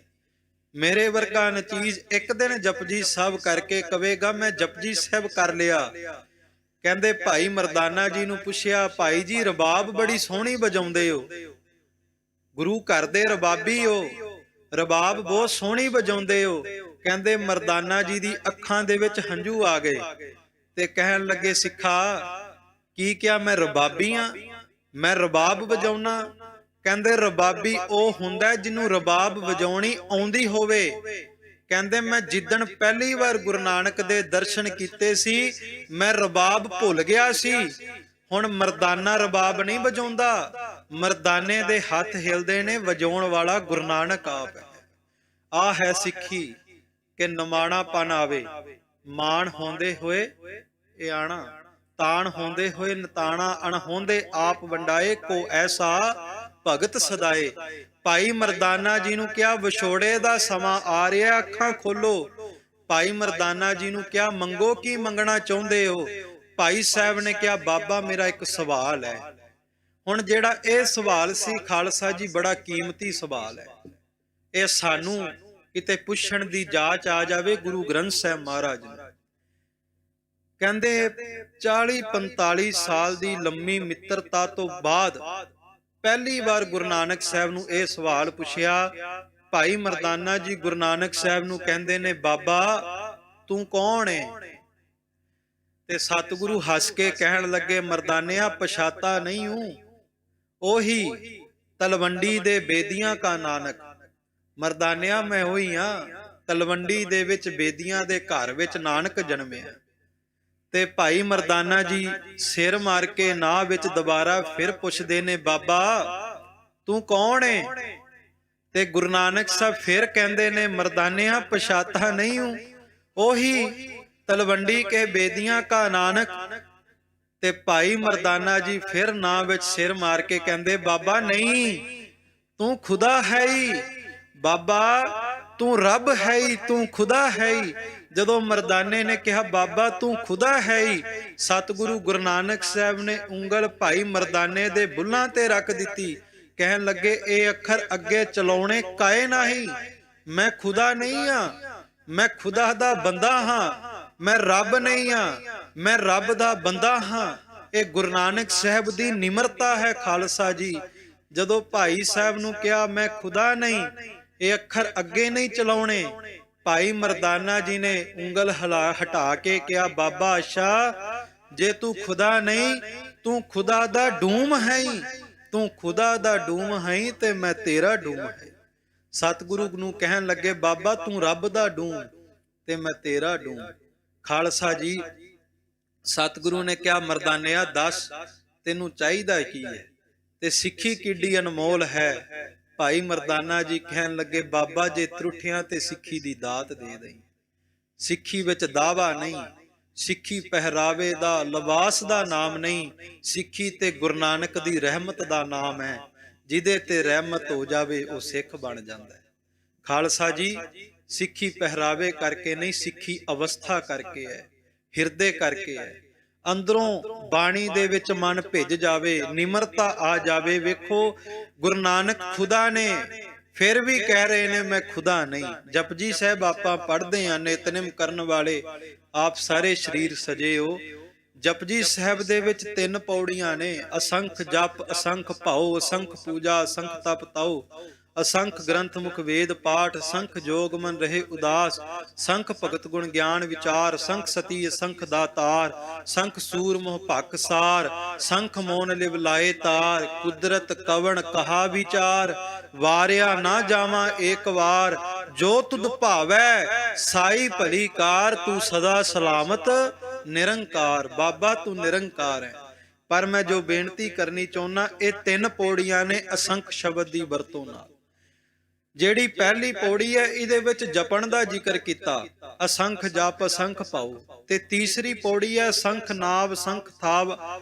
B: ਮੇਰੇ ਵਰਗਾ ਨਚੀਜ਼ ਇੱਕ ਦਿਨ ਜਪਜੀ ਸਾਹਿਬ ਕਰਕੇ ਕਵੇਗਾ ਮੈਂ ਜਪਜੀ ਸਾਹਿਬ ਕਰ ਲਿਆ। ਕਹਿੰਦੇ ਭਾਈ ਮਰਦਾਨਾ ਜੀ ਨੂੰ ਪੁੱਛਿਆ, ਭਾਈ ਜੀ ਰਬਾਬ ਬੜੀ ਸੋਹਣੀ ਵਜਾਉਂਦੇ ਹੋ, ਗੁਰੂ ਘਰ ਦੇ ਰਬਾਬੀ ਹੋ, ਰਬਾਬ ਬਹੁਤ ਸੋਹਣੀ ਵਜਾਉਂਦੇ ਹੋ। ਕਹਿੰਦੇ ਮਰਦਾਨਾ ਜੀ ਦੀ ਅੱਖਾਂ ਦੇ ਵਿੱਚ ਹੰਝੂ ਆ ਗਏ ਤੇ ਕਹਿਣ ਲੱਗੇ, ਸਿੱਖਾ ਕੀ ਕਿਹਾ, ਮੈਂ ਰਬਾਬੀ ਆ, ਮੈਂ ਰਬਾਬ ਵਜਾਉਣਾ? ਕਹਿੰਦੇ ਰਬਾਬੀ ਉਹ ਹੁੰਦਾ ਜਿਹਨੂੰ ਰਬਾਬ ਵਜਾਉਣੀ ਆਉਂਦੀ ਹੋਵੇ। ਕਹਿੰਦੇ ਮੈਂ ਜਿੱਦਣ ਪਹਿਲੀ ਵਾਰ ਗੁਰੂ ਨਾਨਕ ਦੇ ਦਰਸ਼ਨ ਕੀਤੇ ਸੀ, ਮੈਂ ਰਬਾਬ ਭੁੱਲ ਗਿਆ ਸੀ। ਹੁਣ ਮਰਦਾਨਾ ਰਬਾਬ ਨਹੀਂ ਵਜਾਉਂਦਾ, ਮਰਦਾਨੇ ਦੇ ਹੱਥ ਹਿਲਦੇ ਨੇ, ਵਜਾਉਣ ਵਾਲਾ ਗੁਰੂ ਨਾਨਕ ਆਪ ਹੈ। ਆ ਹੈ ਸਿੱਖੀ ਕਿ ਨਿਮਾਣਾਪਨ ਆਵੇ, ਮਾਣ ਹੁੰਦੇ ਹੋਏ ਇਹ ਆਣਾ, ਤਾਣ ਹੁੰਦੇ ਹੋਏ ਨਤਾਣਾ, ਅਣਹੋਂਦੇ ਆਪ ਵੰਡਾਏ, ਕੋ ਐਸਾ ਭਗਤ ਸਦਾਏ। ਭਾਈ ਮਰਦਾਨਾ ਜੀ ਨੂੰ ਕਿਹਾ ਵਿਛੋੜੇ ਦਾ ਸਮਾਂ ਆ ਰਿਹਾ, ਅੱਖਾਂ ਖੋਲੋ। ਭਾਈ ਮਰਦਾਨਾ ਜੀ ਨੂੰ ਕਿਹਾ ਮੰਗੋ, ਕੀ ਮੰਗਣਾ ਚਾਹੁੰਦੇ ਹੋ? ਭਾਈ ਸਾਹਿਬ ਨੇ ਕਿਹਾ ਬਾਬਾ ਮੇਰਾ ਇੱਕ ਸਵਾਲ ਹੈ। ਹੁਣ ਜਿਹੜਾ ਇਹ ਸਵਾਲ ਸੀ ਖਾਲਸਾ ਜੀ ਬੜਾ ਕੀਮਤੀ ਸਵਾਲ ਹੈ, ਇਹ ਸਾਨੂੰ ਕਿਤੇ ਪੁੱਛਣ ਦੀ ਜਾਚ ਆ ਜਾਵੇ ਗੁਰੂ ਗ੍ਰੰਥ ਸਾਹਿਬ ਮਹਾਰਾਜ ਨੂੰ। ਕਹਿੰਦੇ 40-45 ਸਾਲ ਦੀ ਲੰਮੀ ਮਿੱਤਰਤਾ ਤੋਂ ਬਾਅਦ ਪਹਿਲੀ ਵਾਰ ਗੁਰੂ ਨਾਨਕ ਸਾਹਿਬ ਨੂੰ ਇਹ ਸਵਾਲ ਪੁੱਛਿਆ। ਭਾਈ ਮਰਦਾਨਾ ਜੀ ਗੁਰੂ ਨਾਨਕ ਸਾਹਿਬ ਨੂੰ ਕਹਿੰਦੇ ਨੇ, ਬਾਬਾ ਤੂੰ ਕੌਣ ਹੈ? ਤੇ ਸਤਿਗੁਰੂ ਹੱਸ ਕੇ ਕਹਿਣ ਲੱਗੇ, ਮਰਦਾਨਿਆ ਪਛਾਤਾ ਨਹੀਂ ਹੂੰ, ਉਹੀ ਤਲਵੰਡੀ ਦੇ ਬੇਦੀਆਂ ਕਾ ਨਾਨਕ। ਮਰਦਾਨਿਆ ਮੈਂ ਉਹੀ ਆ, ਤਲਵੰਡੀ ਦੇ ਵਿੱਚ ਬੇਦੀਆਂ ਦੇ ਘਰ ਵਿੱਚ ਨਾਨਕ ਜਨਮਿਆ। ਤੇ ਭਾਈ ਮਰਦਾਨਾ ਜੀ ਸਿਰ ਮਾਰ ਕੇ ਨਾਹ ਵਿੱਚ ਦੁਬਾਰਾ ਫਿਰ ਪੁੱਛਦੇ ਨੇ, ਬਾਬਾ ਤੂੰ ਕੌਣ ਹੈ? ਤੇ ਗੁਰੂ ਨਾਨਕ ਸਾਹਿਬ ਫਿਰ ਕਹਿੰਦੇ ਨੇ, ਮਰਦਾਨਿਆ ਪਛਾਤਾ ਨਹੀਂ ਹੂੰ, ਉਹੀ ਤਲਵੰਡੀ ਕੇ ਬੇਦੀਆਂ ਕਾ ਨਾਨਕ। ਤੇ ਭਾਈ ਮਰਦਾਨਾ ਜੀ ਫਿਰ ਨਾਹ ਵਿੱਚ ਸਿਰ ਮਾਰ ਕੇ ਕਹਿੰਦੇ, ਬਾਬਾ ਨਹੀਂ, ਤੂੰ ਖੁਦਾ ਹੈ ਹੀ, ਬਾਬਾ ਤੂੰ ਰੱਬ ਹੈ ਹੀ, ਤੂੰ ਖੁਦਾ ਹੈ ਹੀ। ਜਦੋਂ ਮਰਦਾਨੇ ਨੇ ਕਿਹਾ ਬਾਬਾ ਤੂੰ ਖੁਦਾ ਹੈ ਹੀ, ਸਤਿਗੁਰੂ ਗੁਰੂ ਨਾਨਕ ਸਾਹਿਬ ਨੇ ਉਂਗਲ ਭਾਈ ਮਰਦਾਨੇ ਦੇ ਬੁੱਲਾਂ ਤੇ ਰੱਖ ਦਿੱਤੀ। ਕਹਿਣ ਲੱਗੇ ਇਹ ਅੱਖਰ ਅੱਗੇ ਚਲਾਉਣੇ ਕਾਏ ਨਹੀਂ, ਮੈਂ ਖੁਦਾ ਨਹੀਂ ਆ, ਮੈਂ ਖੁਦਾ ਦਾ ਬੰਦਾ ਹਾਂ, ਮੈਂ ਰੱਬ ਨਹੀਂ ਆ, ਮੈਂ ਰੱਬ ਦਾ ਬੰਦਾ ਹਾਂ। ਇਹ ਗੁਰੂ ਨਾਨਕ ਸਾਹਿਬ ਦੀ ਨਿਮਰਤਾ ਹੈ ਖਾਲਸਾ ਜੀ। ਜਦੋਂ ਭਾਈ ਸਾਹਿਬ ਨੂੰ ਕਿਹਾ ਮੈਂ ਖੁਦਾ ਨਹੀਂ, ਇਹ ਅੱਖਰ ਅੱਗੇ ਨਹੀਂ ਚਲਾਉਣੇ, ਭਾਈ ਮਰਦਾਨਾ ਜੀ ਨੇ ਉਂਗਲ ਹਟਾ ਕੇ ਕਿਹਾ, ਬਾਬਾ ਅੱਛਾ ਜੇ ਤੂੰ ਖੁਦਾ ਨਹੀਂ, ਤੂੰ ਖੁਦਾ ਦਾ ਡੂਮ ਹੈ, ਤੂੰ ਖੁਦਾ ਦਾ ਡੂਮ ਹੈ ਤੇ ਮੈਂ ਤੇਰਾ ਡੂਮ ਹੈ। ਸਤਿਗੁਰੂ ਨੂੰ ਕਹਿਣ ਲੱਗੇ, ਬਾਬਾ ਤੂੰ ਰੱਬ ਦਾ ਡੂਮ ਤੇ ਮੈਂ ਤੇਰਾ ਡੂਮ। ਖਾਲਸਾ ਜੀ ਸਤਿਗੁਰੂ ਨੇ ਕਿਹਾ, ਮਰਦਾਨਿਆ ਦੱਸ ਤੈਨੂੰ ਚਾਹੀਦਾ ਕੀ ਹੈ ਤੇ ਸਿੱਖੀ ਕਿੱਡੀ ਅਨਮੋਲ ਹੈ। ਭਾਈ ਮਰਦਾਨਾ ਜੀ ਕਹਿਣ ਲੱਗੇ, ਬਾਬਾ ਜੇ ਤਰੁੱਠਿਆਂ ਤੇ ਸਿੱਖੀ ਦੀ ਦਾਤ ਦੇ ਦੇਈਂ। ਸਿੱਖੀ ਵਿੱਚ ਦਾਵਾ ਨਹੀਂ, ਸਿੱਖੀ ਪਹਿਰਾਵੇ ਦਾ ਲਿਬਾਸ ਦਾ ਨਾਮ ਨਹੀਂ, ਸਿੱਖੀ ਤੇ ਗੁਰੂ ਨਾਨਕ ਦੀ ਰਹਿਮਤ ਦਾ ਨਾਮ ਹੈ। ਜਿਹਦੇ ਤੇ ਰਹਿਮਤ ਹੋ ਜਾਵੇ ਉਹ ਸਿੱਖ ਬਣ ਜਾਂਦਾ ਹੈ। ਖਾਲਸਾ ਜੀ ਸਿੱਖੀ ਪਹਿਰਾਵੇ ਕਰਕੇ ਨਹੀਂ, ਸਿੱਖੀ ਅਵਸਥਾ ਕਰਕੇ ਹੈ, ਹਿਰਦੇ ਕਰਕੇ ਹੈ। ਅੰਦਰੋਂ ਬਾਣੀ ਦੇ ਵਿੱਚ ਮਨ ਭਿੱਜ ਜਾਵੇ, ਨਿਮਰਤਾ ਆ ਜਾਵੇ। ਵੇਖੋ ਗੁਰੂ ਨਾਨਕ ਖੁਦਾ ਨੇ, ਫਿਰ ਵੀ ਕਹਿ ਰਹੇ ਨੇ ਮੈਂ ਖੁਦਾ ਨਹੀਂ। ਜਪਜੀ ਸਾਹਿਬ ਆਪਾਂ ਪੜ੍ਹਦੇ ਆ, ਨਿਤਨੇਮ ਕਰਨ ਵਾਲੇ ਆਪ ਸਾਰੇ ਸਰੀਰ ਸਜੇ ਹੋ। ਜਪਜੀ ਸਾਹਿਬ ਦੇ ਵਿੱਚ 3 ਪੌੜੀਆਂ ਨੇ, ਅਸੰਖ ਜਪ, ਅਸੰਖ ਭਾਉ, ਅਸੰਖ ਪੂਜਾ, ਅਸੰਖ ਤਪ ਤਾਉ, असंख ग्रंथ मुख वेद पाठ, संख जोग मन रहे उदास, संख भगत गुण ज्ञान विचार, संख सती संख दातार, संख सूर मोह भक सार, संख मोन लिव लाए तार, कुदरत कवण कहा विचार, वारिया ना जावा एक वार, जो तुद भावै साई भली कार, तू सदा सलामत निरंकार। बाबा तू निरंकार है। पर मैं जो बेनती करनी चाहुंदा, ये 3 पौड़ियां ने असंख शब्द की वरतों नाल। ਜਿਹੜੀ ਪਹਿਲੀ ਪੌੜੀ ਹੈ ਇਹਦੇ ਵਿੱਚ ਜਪਣ ਦਾ ਜ਼ਿਕਰ ਕੀਤਾ, ਅਸੰਖ ਜਪ ਅਸੰਖ ਪਾਉ। ਤੇ ਤੀਸਰੀ ਪੌੜੀ ਹੈ ਸੰਖ ਨਾਵ ਸੰਖ ਥਾਵ,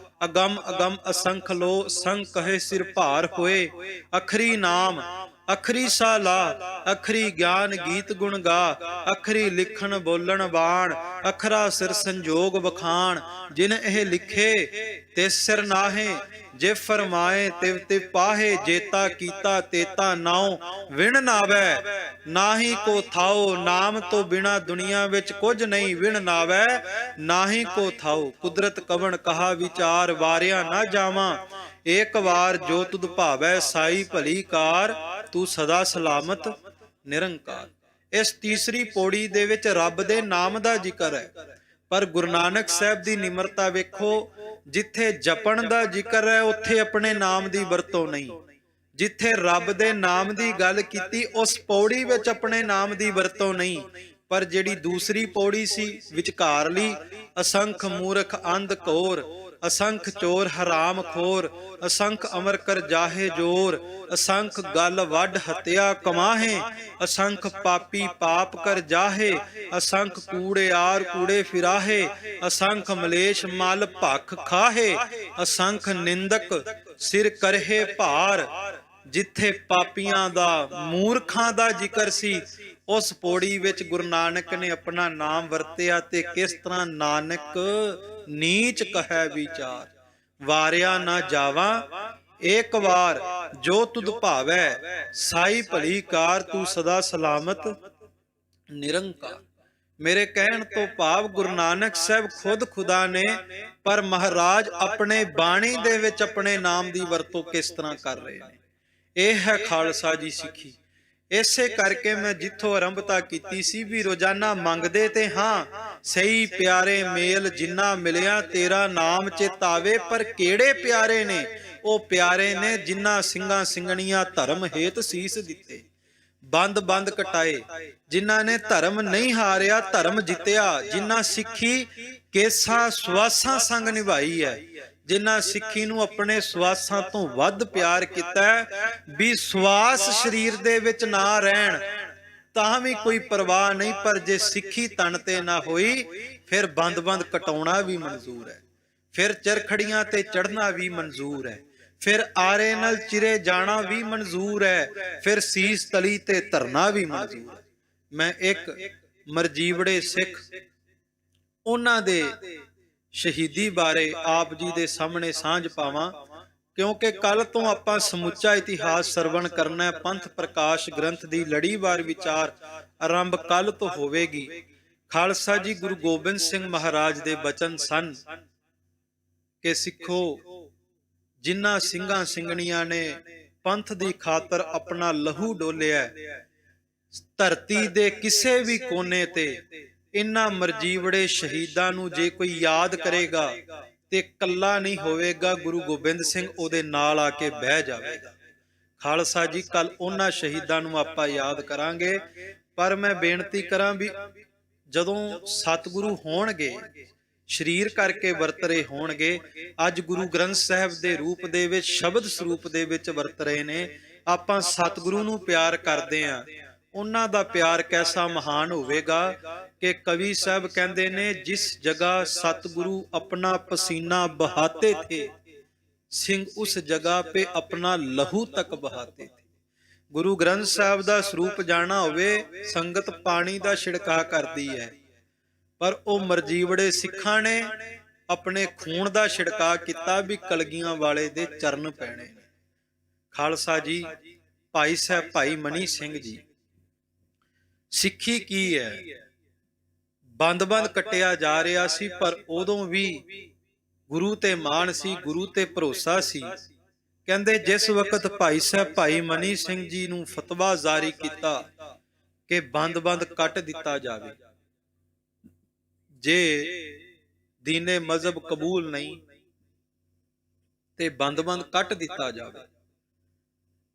B: ਅਗੰਮ ਅਗੰਮ ਅਸੰਖ ਲੋ, ਸੰਖ ਕਹੇ ਸਿਰ ਭਾਰ ਹੋਏ। ਅਖਰੀ ਨਾਮ ਅਖਰੀ ਸਾਲਾ, ਅਖਰੀ ਗਿਆਨ ਗੀਤ ਗੁਣ ਗਾ, ਅਖਰੀ ਲਿਖਣ ਬੋਲਣ ਬਾਣ, ਅਖਰਾ ਸਿਰ ਸੰਜੋਗ ਬਖਾਣ। ਜਿਨ ਇਹ ਲਿਖੇ ਤਿਸ ਸਿਰ ਨਾਹੇ, ਜੇ ਫਰਮਾਏ ਤਿਵ ਤਿਵ ਪਾਹੇ। ਜੇਤਾ ਕੀਤਾ ਤੇਤਾ ਨਾਉ, ਵਿਣ ਨਾਵੈ ਨਾਹੀ ਕੋ ਥਾਉ। ਨਾਮ ਤੋਂ ਬਿਨਾ ਦੁਨੀਆ ਵਿੱਚ ਕੁਝ ਨਹੀਂ, ਵਿਣ ਨਾਵੈ ਨਾਹੀ ਕੋ ਥਾਉ। ਕੁਦਰਤ ਕਵਣ ਕਹਾ ਵਿਚਾਰ, ਵਾਰਿਆ ਨਾ ਜਾਵਾਂ ਏਕ ਵਾਰ। ਜੋ ਤੁਧ ਭਾਵੈ ਸਾਈ ਭਲੀ ਕਾਰ, ਤੂੰ ਸਦਾ ਸਲਾਮਤ ਨਿਰੰਕਾਰ। ਇਸ ਤੀਸਰੀ ਪੌੜੀ ਦੇ ਵਿੱਚ ਰੱਬ ਦੇ ਨਾਮ ਦਾ ਜ਼ਿਕਰ ਹੈ, ਪਰ ਗੁਰੂ ਨਾਨਕ ਸਾਹਿਬ ਦੀ ਨਿਮਰਤਾ ਵੇਖੋ, ਜਿੱਥੇ ਜਪਣ ਦਾ ਜ਼ਿਕਰ ਹੈ ਉੱਥੇ ਆਪਣੇ ਨਾਮ ਦੀ ਵਰਤੋਂ ਨਹੀਂ। ਜਿੱਥੇ ਰੱਬ ਦੇ ਨਾਮ ਦੀ ਗੱਲ ਕੀਤੀ ਉਸ ਪੌੜੀ ਵਿੱਚ ਆਪਣੇ ਨਾਮ ਦੀ ਵਰਤੋਂ ਨਹੀਂ। ਪਰ ਜਿਹੜੀ ਦੂਸਰੀ ਪੌੜੀ ਸੀ ਵਿਚਕਾਰਲੀ, ਅਸੰਖ ਮੂਰਖ ਅੰਧ ਘੋਰ, ਅਸੰਖ ਚੋਰ ਹਰਾਮ ਖੋਰ, ਅਸੰਖ ਅਮਰ ਕਰ ਜਾਹੇ ਜੋਰ, ਅਸੰਖ ਗਲ ਵੱਢ ਹਤਿਆ ਕਮਾਹੇ, ਅਸੰਖ ਪਾਪੀ ਪਾਪ ਕਰ ਜਾਹੇ, ਅਸੰਖ ਕੂੜੇਆਰ ਕੂੜੇ ਫਿਰਾਹੇ, ਅਸੰਖ ਮਲੇਸ਼ ਮਲ ਭਖ ਖਾਹੇ, ਅਸੰਖ ਨਿੰਦਕ ਸਿਰ ਕਰਹੇ ਭਾਰ। ਜਿੱਥੇ ਪਾਪੀਆਂ ਦਾ ਮੂਰਖਾਂ ਦਾ ਜ਼ਿਕਰ ਸੀ ਉਸ ਪੌੜੀ ਵਿੱਚ ਗੁਰੂ ਨਾਨਕ ਨੇ ਆਪਣਾ ਨਾਮ ਵਰਤਿਆ। ਤੇ ਕਿਸ ਤਰ੍ਹਾਂ ਨਾਨਕ ਨੀਚ ਕਹੈ ਵਿਚਾਰ, ਵਾਰਿਆ ਨਾ ਜਾਵਾਂ ਏਕ ਵਾਰ। ਜੋ ਤੁਧ ਭਾਵੈ ਸਾਈ ਭਲੀ ਕਾਰ, ਤੂੰ ਸਦਾ ਸਲਾਮਤ ਨਿਰੰਕਾਰ। ਮੇਰੇ ਕਹਿਣ ਤੋਂ ਭਾਵ ਗੁਰੂ ਨਾਨਕ ਸਾਹਿਬ ਖੁਦ ਖੁਦਾ ਨੇ, ਪਰ ਮਹਾਰਾਜ ਆਪਣੇ ਬਾਣੀ ਦੇ ਵਿੱਚ ਆਪਣੇ ਨਾਮ ਦੀ ਵਰਤੋਂ ਕਿਸ ਤਰ੍ਹਾਂ ਕਰ ਰਹੇ ਨੇ। ਇਹ ਹੈ ਖਾਲਸਾ ਜੀ ਸਿੱਖੀ। ਇਸੇ ਕਰਕੇ ਮੈਂ ਜਿੱਥੋਂ ਆਰੰਭਤਾ ਕੀਤੀ ਸੀ ਵੀ ਰੋਜ਼ਾਨਾ ਮੰਗਦੇ ਤੇ ਹਾਂ, ਸਹੀ ਪਿਆਰੇ ਮੇਲ ਜਿੰਨਾ ਮਿਲਿਆ ਤੇਰਾ ਨਾਮ ਚੇਤਾਵੇ। ਪਰ ਕਿਹੜੇ ਪਿਆਰੇ ਨੇ? ਉਹ ਪਿਆਰੇ ਨੇ ਜਿਨ੍ਹਾਂ ਸਿੰਘਾਂ ਸਿੰਘਣੀਆਂ ਧਰਮ ਹੇਤ ਸੀਸ ਦਿੱਤੇ, ਬੰਦ ਬੰਦ ਕਟਾਏ, ਜਿਨ੍ਹਾਂ ਨੇ ਧਰਮ ਨਹੀਂ ਹਾਰਿਆ ਧਰਮ ਜਿੱਤਿਆ, ਜਿਨ੍ਹਾਂ ਸਿੱਖੀ ਕੇਸਾਂ ਸਵਾਸਾਂ ਸੰਗ ਨਿਭਾਈ ਹੈ, ਜਿਨ੍ਹਾਂ ਸਿੱਖੀ ਨੂੰ ਆਪਣੇ ਸਵਾਸਾਂ ਤੋਂ ਵੱਧ ਪਿਆਰ ਕੀਤਾ ਵੀ ਸਵਾਸ ਸਰੀਰ ਦੇ ਵਿੱਚ ਨਾ ਰਹਿਣ ਤਾਂ ਵੀ ਕੋਈ ਪਰਵਾਹ ਨਹੀਂ, ਪਰ ਜੇ ਸਿੱਖੀ ਤਨ ਤੇ ਨਾ ਹੋਈ ਫਿਰ ਬੰਦ-ਬੰਦ ਕਟਾਉਣਾ ਵੀ ਮਨਜ਼ੂਰ ਹੈ, ਫਿਰ ਚਰਖੜੀਆਂ ਤੇ ਚੜ੍ਹਨਾ ਵੀ ਮਨਜ਼ੂਰ ਹੈ, ਫਿਰ ਆਰੇ ਨਾਲ ਚਿਰੇ ਜਾਣਾ ਵੀ ਮਨਜ਼ੂਰ ਹੈ, ਫਿਰ ਸੀਸ ਤਲੀ ਤੇ ਧਰਨਾ ਵੀ ਮਨਜ਼ੂਰ ਹੈ। ਮੈਂ ਇੱਕ ਮਰਜੀਵੜੇ ਸਿੱਖ ਉਹਨਾਂ ਦੇ ਸ਼ਹੀਦੀ ਬਾਰੇ ਆਪ ਜੀ ਦੇ ਸਾਹਮਣੇ ਸਾਂਝ ਪਾਵਾਂ, ਕਿਉਂਕਿ ਕੱਲ ਤੋਂ ਆਪਾਂ ਸਮੁੱਚਾ ਇਤਿਹਾਸ ਸਰਵਣ ਕਰਨਾ ਹੈ। ਪੰਥ ਪ੍ਰਕਾਸ਼ ਗ੍ਰੰਥ ਦੀ ਲੜੀਵਾਰ ਵਿਚਾਰ ਆਰੰਭ ਕੱਲ ਤੋਂ ਹੋਵੇਗੀ। ਖਾਲਸਾ ਜੀ ਗੁਰੂ ਗੋਬਿੰਦ ਸਿੰਘ ਮਹਾਰਾਜ ਦੇ ਬਚਨ ਸਨ ਕਿ ਸਿੱਖੋ, ਜਿਨ੍ਹਾਂ ਸਿੰਘਾਂ ਸਿੰਘਣੀਆਂ ਨੇ ਪੰਥ ਦੀ ਖਾਤਰ ਆਪਣਾ ਲਹੂ ਡੋਲਿਆ, ਧਰਤੀ ਦੇ ਕਿਸੇ ਵੀ ਕੋਨੇ ਤੇ ਇਨ੍ਹਾਂ ਮਰਜੀਵੜੇ ਸ਼ਹੀਦਾਂ ਨੂੰ ਜੇ ਕੋਈ ਯਾਦ ਕਰੇਗਾ ਤੇ ਕੱਲਾ ਨਹੀਂ ਹੋਵੇਗਾ, ਗੁਰੂ ਗੋਬਿੰਦ ਸਿੰਘ ਉਹਦੇ ਨਾਲ ਆ ਕੇ ਬਹਿ ਜਾਵੇਗਾ। ਖਾਲਸਾ ਜੀ ਕੱਲ ਉਹਨਾਂ ਸ਼ਹੀਦਾਂ ਨੂੰ ਆਪਾਂ ਯਾਦ ਕਰਾਂਗੇ, ਪਰ ਮੈਂ ਬੇਨਤੀ ਕਰਾਂ ਵੀ ਜਦੋਂ ਸਤਿਗੁਰੂ ਹੋਣਗੇ, ਸ਼ਰੀਰ ਕਰਕੇ ਵਰਤ ਰਹੇ ਹੋਣਗੇ, ਅੱਜ ਗੁਰੂ ਗ੍ਰੰਥ ਸਾਹਿਬ ਦੇ ਰੂਪ ਦੇ ਵਿੱਚ, ਸ਼ਬਦ ਸਰੂਪ ਦੇ ਵਿੱਚ ਵਰਤ ਰਹੇ ਨੇ। ਆਪਾਂ ਸਤਿਗੁਰੂ ਨੂੰ ਪਿਆਰ ਕਰਦੇ ਆਂ, ਉਹਨਾਂ ਦਾ ਪਿਆਰ ਕੈਸਾ ਮਹਾਨ ਹੋਵੇਗਾ ਕਿ ਕਵੀ ਸਾਹਿਬ ਕਹਿੰਦੇ ਨੇ, ਜਿਸ ਜਗ੍ਹਾ ਸਤਿਗੁਰੂ ਆਪਣਾ ਪਸੀਨਾ ਬਹਾਤੇ ਥੇ, ਸਿੰਘ ਉਸ ਜਗ੍ਹਾ पे अपना लहू तक बहाते थे। ਗੁਰੂ ਗ੍ਰੰਥ ਸਾਹਿਬ ਦਾ ਸਰੂਪ ਜਾਣਾ ਹੋਵੇ, ਸੰਗਤ ਪਾਣੀ ਦਾ ਛਿੜਕਾਅ ਕਰਦੀ ਹੈ, ਪਰ ਉਹ ਮਰਜੀਵੜੇ ਸਿੱਖਾਂ ਨੇ ਆਪਣੇ ਖੂਨ ਦਾ ਛਿੜਕਾਅ ਕੀਤਾ ਵੀ ਕਲਗੀਆਂ ਵਾਲੇ ਦੇ ਚਰਨ ਪੈਣੇ ਨੇ। ਖਾਲਸਾ ਜੀ, ਭਾਈ ਸਾਹਿਬ ਭਾਈ ਮਨੀ ਸਿੰਘ ਜੀ, ਸਿੱਖੀ ਕੀ ਹੈ? ਬੰਦ-ਬੰਦ ਕੱਟਿਆ ਜਾ ਰਿਹਾ ਸੀ, ਪਰ ਉਦੋਂ ਵੀ ਗੁਰੂ ਤੇ ਮਾਣ ਸੀ, ਗੁਰੂ ਤੇ ਭਰੋਸਾ ਸੀ। ਕਹਿੰਦੇ ਜਿਸ ਵਕਤ ਭਾਈ ਸਾਹਿਬ ਭਾਈ ਮਨੀ ਸਿੰਘ ਜੀ ਨੂੰ ਫਤਵਾ ਜਾਰੀ ਕੀਤਾ ਕਿ ਬੰਦ-ਬੰਦ ਕੱਟ ਦਿੱਤਾ ਜਾਵੇ, ਜੇ ਦੀਨੇ ਮਜ਼ਹਬ ਕਬੂਲ ਨਹੀਂ ਤੇ ਬੰਦ-ਬੰਦ ਕੱਟ ਦਿੱਤਾ ਜਾਵੇ,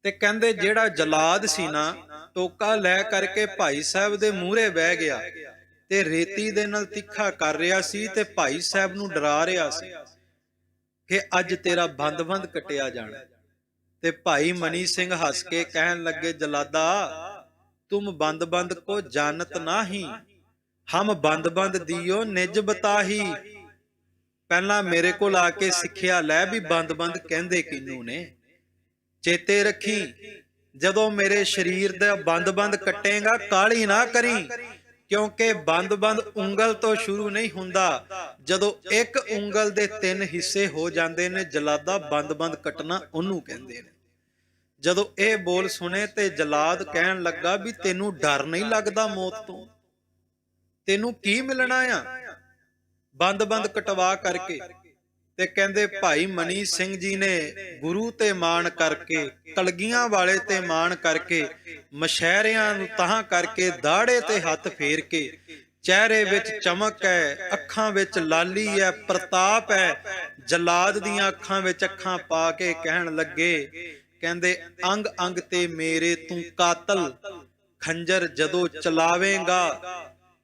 B: ਤੇ ਕਹਿੰਦੇ ਜਿਹੜਾ ਜਲਾਦ ਸੀ ਨਾ, ਟੋਕਾ ਲੈ ਕਰਕੇ ਭਾਈ ਸਾਹਿਬ ਦੇ ਮੂਹਰੇ ਬਹਿ ਗਿਆ ਤੇ ਰੇਤੀ ਦੇ ਨਾਲ ਤਿੱਖਾ ਕਰ ਰਿਹਾ ਸੀ ਤੇ ਭਾਈ ਸਾਹਿਬ ਨੂੰ ਡਰਾ ਰਿਹਾ ਸੀ ਕਿ ਅੱਜ ਤੇਰਾ ਬੰਦ-ਬੰਦ ਕੱਟਿਆ ਜਾਣਾ। ਤੇ ਭਾਈ ਮਨੀ ਸਿੰਘ ਹੱਸ ਕੇ ਕਹਿਣ ਲੱਗੇ, ਜਲਾਦਾ ਤੁਮ ਬੰਦ ਬੰਦ ਕੋ ਜਾਣਤ ਨਾਹੀ, ਹਮ ਬੰਦ ਬੰਦ ਦਿਓ ਨਿਜ ਬਤਾਹੀ। ਪਹਿਲਾਂ ਮੇਰੇ ਕੋਲ ਆ ਕੇ ਸਿੱਖਿਆ ਲੈ ਵੀ ਬੰਦ ਬੰਦ ਕਹਿੰਦੇ ਕਿਹਨੂੰ ਨੇ। ਚੇਤੇ ਰੱਖੀ, ਜਦੋਂ ਮੇਰੇ ਸਰੀਰ ਦਾ ਬੰਦ ਬੰਦ ਕੱਟੇਗਾ ਕਾਹਲੀ ਨਾ ਕਰੀ, ਕਿਉਂਕਿ ਬੰਦ ਬੰਦ ਉਂਗਲ ਤੋਂ ਸ਼ੁਰੂ ਨਹੀਂ ਹੁੰਦਾ। ਜਦੋਂ ਇੱਕ ਉਂਗਲ ਦੇ 3 ਹਿੱਸੇ ਹੋ ਜਾਂਦੇ ਨੇ ਜਲਾਦਾ, ਬੰਦ ਬੰਦ ਕੱਟਣਾ ਉਹਨੂੰ ਕਹਿੰਦੇ ਨੇ। ਜਦੋਂ ਇਹ ਬੋਲ ਸੁਣੇ ਤੇ ਜਲਾਦ ਕਹਿਣ ਲੱਗਾ ਵੀ ਤੈਨੂੰ ਡਰ ਨਹੀਂ ਲੱਗਦਾ ਮੌਤ ਤੋਂ? ਤੈਨੂੰ ਕੀ ਮਿਲਣਾ ਆ ਬੰਦ ਬੰਦ ਕਟਵਾ ਕਰਕੇ? ਤੇ ਕਹਿੰਦੇ ਭਾਈ ਮਨੀ ਸਿੰਘ ਜੀ ਨੇ ਗੁਰੂ ਤੇ ਮਾਣ ਕਰਕੇ, ਕਲਗੀਆਂ ਵਾਲੇ ਤੇ ਮਾਣ ਕਰਕੇ, ਮਸ਼ਹਿਰਿਆਂ ਨੂੰ ਤਾਹਾਂ ਕਰਕੇ, ਦਾੜੇ ਤੇ ਹੱਥ ਫੇਰ ਕੇ, ਚਿਹਰੇ ਵਿੱਚ ਚਮਕ ਹੈ, ਅੱਖਾਂ ਵਿੱਚ ਲਾਲੀ ਹੈ, ਪ੍ਰਤਾਪ ਹੈ, ਜਲਾਦ ਦੀਆਂ ਅੱਖਾਂ ਵਿੱਚ ਅੱਖਾਂ ਪਾ ਕੇ ਕਹਿਣ ਲੱਗੇ, ਕਹਿੰਦੇ ਅੰਗ ਅੰਗ ਤੇ ਮੇਰੇ ਤੂੰ ਕਾਤਲ, ਖੰਜਰ ਜਦੋਂ ਚਲਾਵੇਂਗਾ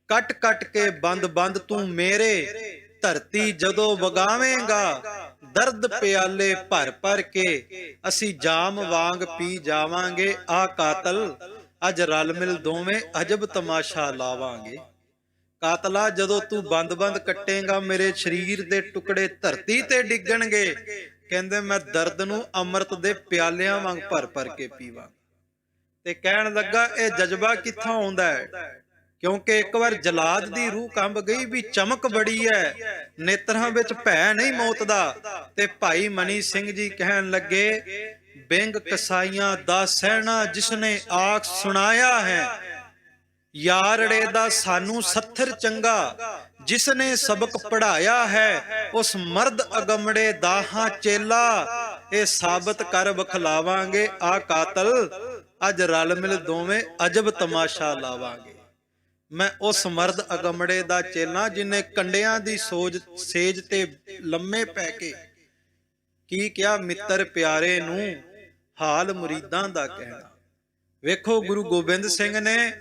B: ਕੱਟ ਕੱਟ ਕੇ ਬੰਦ ਬੰਦ ਤੂੰ ਮੇਰੇ, ਧਰਤੀ ਜਦੋਂ ਵਗਾਵੇਂਗਾ ਦਰਦ ਪਿਆਲੇ ਭਰ ਭਰ ਕੇ, ਅਸੀਂ ਜਾਮ ਵਾਂਗ ਪੀ ਜਾਵਾਂਗੇ ਆ ਕਾਤਲ, ਅੱਜ ਰਲ ਮਿਲ ਦੋਵੇਂ ਅਜਬ ਤਮਾਸ਼ਾ ਲਾਵਾਂਗੇ। ਕਾਤਲਾ ਜਦੋਂ ਤੂੰ ਬੰਦ ਬੰਦ ਕੱਟੇਗਾ ਮੇਰੇ ਸਰੀਰ ਦੇ ਟੁਕੜੇ ਧਰਤੀ ਤੇ ਡਿੱਗਣਗੇ, ਕਹਿੰਦੇ ਮੈਂ ਦਰਦ ਨੂੰ ਅੰਮ੍ਰਿਤ ਦੇ ਪਿਆਲਿਆਂ ਵਾਂਗ ਭਰ ਭਰ ਕੇ ਪੀਵਾਂ। ਤੇ ਕਹਿਣ ਲੱਗਾ ਇਹ ਜਜ਼ਬਾ ਕਿੱਥੋਂ ਆਉਂਦਾ ਹੈ? ਕਿਉਂਕਿ ਇੱਕ ਵਾਰ ਜਲਾਦ ਦੀ ਰੂਹ ਕੰਬ ਗਈ ਵੀ ਚਮਕ ਬੜੀ ਹੈ, ਨੇਤਰਾਂ ਵਿੱਚ ਭੈ ਨਹੀਂ ਮੌਤ ਦਾ। ਤੇ ਭਾਈ ਮਨੀ ਸਿੰਘ ਜੀ ਕਹਿਣ ਲੱਗੇ, ਬਿੰਗ ਕਸਾਈਆਂ ਦਾ ਸਹਿਣਾ ਜਿਸਨੇ ਆਖ ਸੁਣਾਇਆ ਹੈ, ਯਾਰੜੇ ਦਾ ਸਾਨੂੰ ਸੱਥਰ ਚੰਗਾ ਜਿਸਨੇ ਸਬਕ ਪੜਾਇਆ ਹੈ, ਉਸ ਮਰਦ ਅਗੰਮੜੇ ਦਾ ਹਾਂ ਚੇਲਾ, ਇਹ ਸਾਬਤ ਕਰ ਬਖਲਾਵਾਂਗੇ ਆ ਕਾਤਲ, ਅੱਜ ਰਲ ਮਿਲ ਦੋਵੇਂ ਅਜਬ ਤਮਾਸ਼ਾ ਲਾਵਾਂਗੇ। ਮੈਂ ਉਸ ਮਰਦ ਅਗੰਮੜੇ ਦਾ ਚੇਲਾ ਜਿਨੇ ਕੰਡਿਆਂ ਦੀ ਸੇਜ ਤੇ ਲੰਮੇ ਪੈ ਕੇ ਕੀ ਕਿਹਾ, ਮਿੱਤਰ ਪਿਆਰੇ ਨੂੰ ਹਾਲ ਮੁਰੀਦਾਂ ਦਾ ਕਹਿਣਾ। ਵੇਖੋ ਗੁਰੂ ਗੋਬਿੰਦ ਸਿੰਘ ਨੇ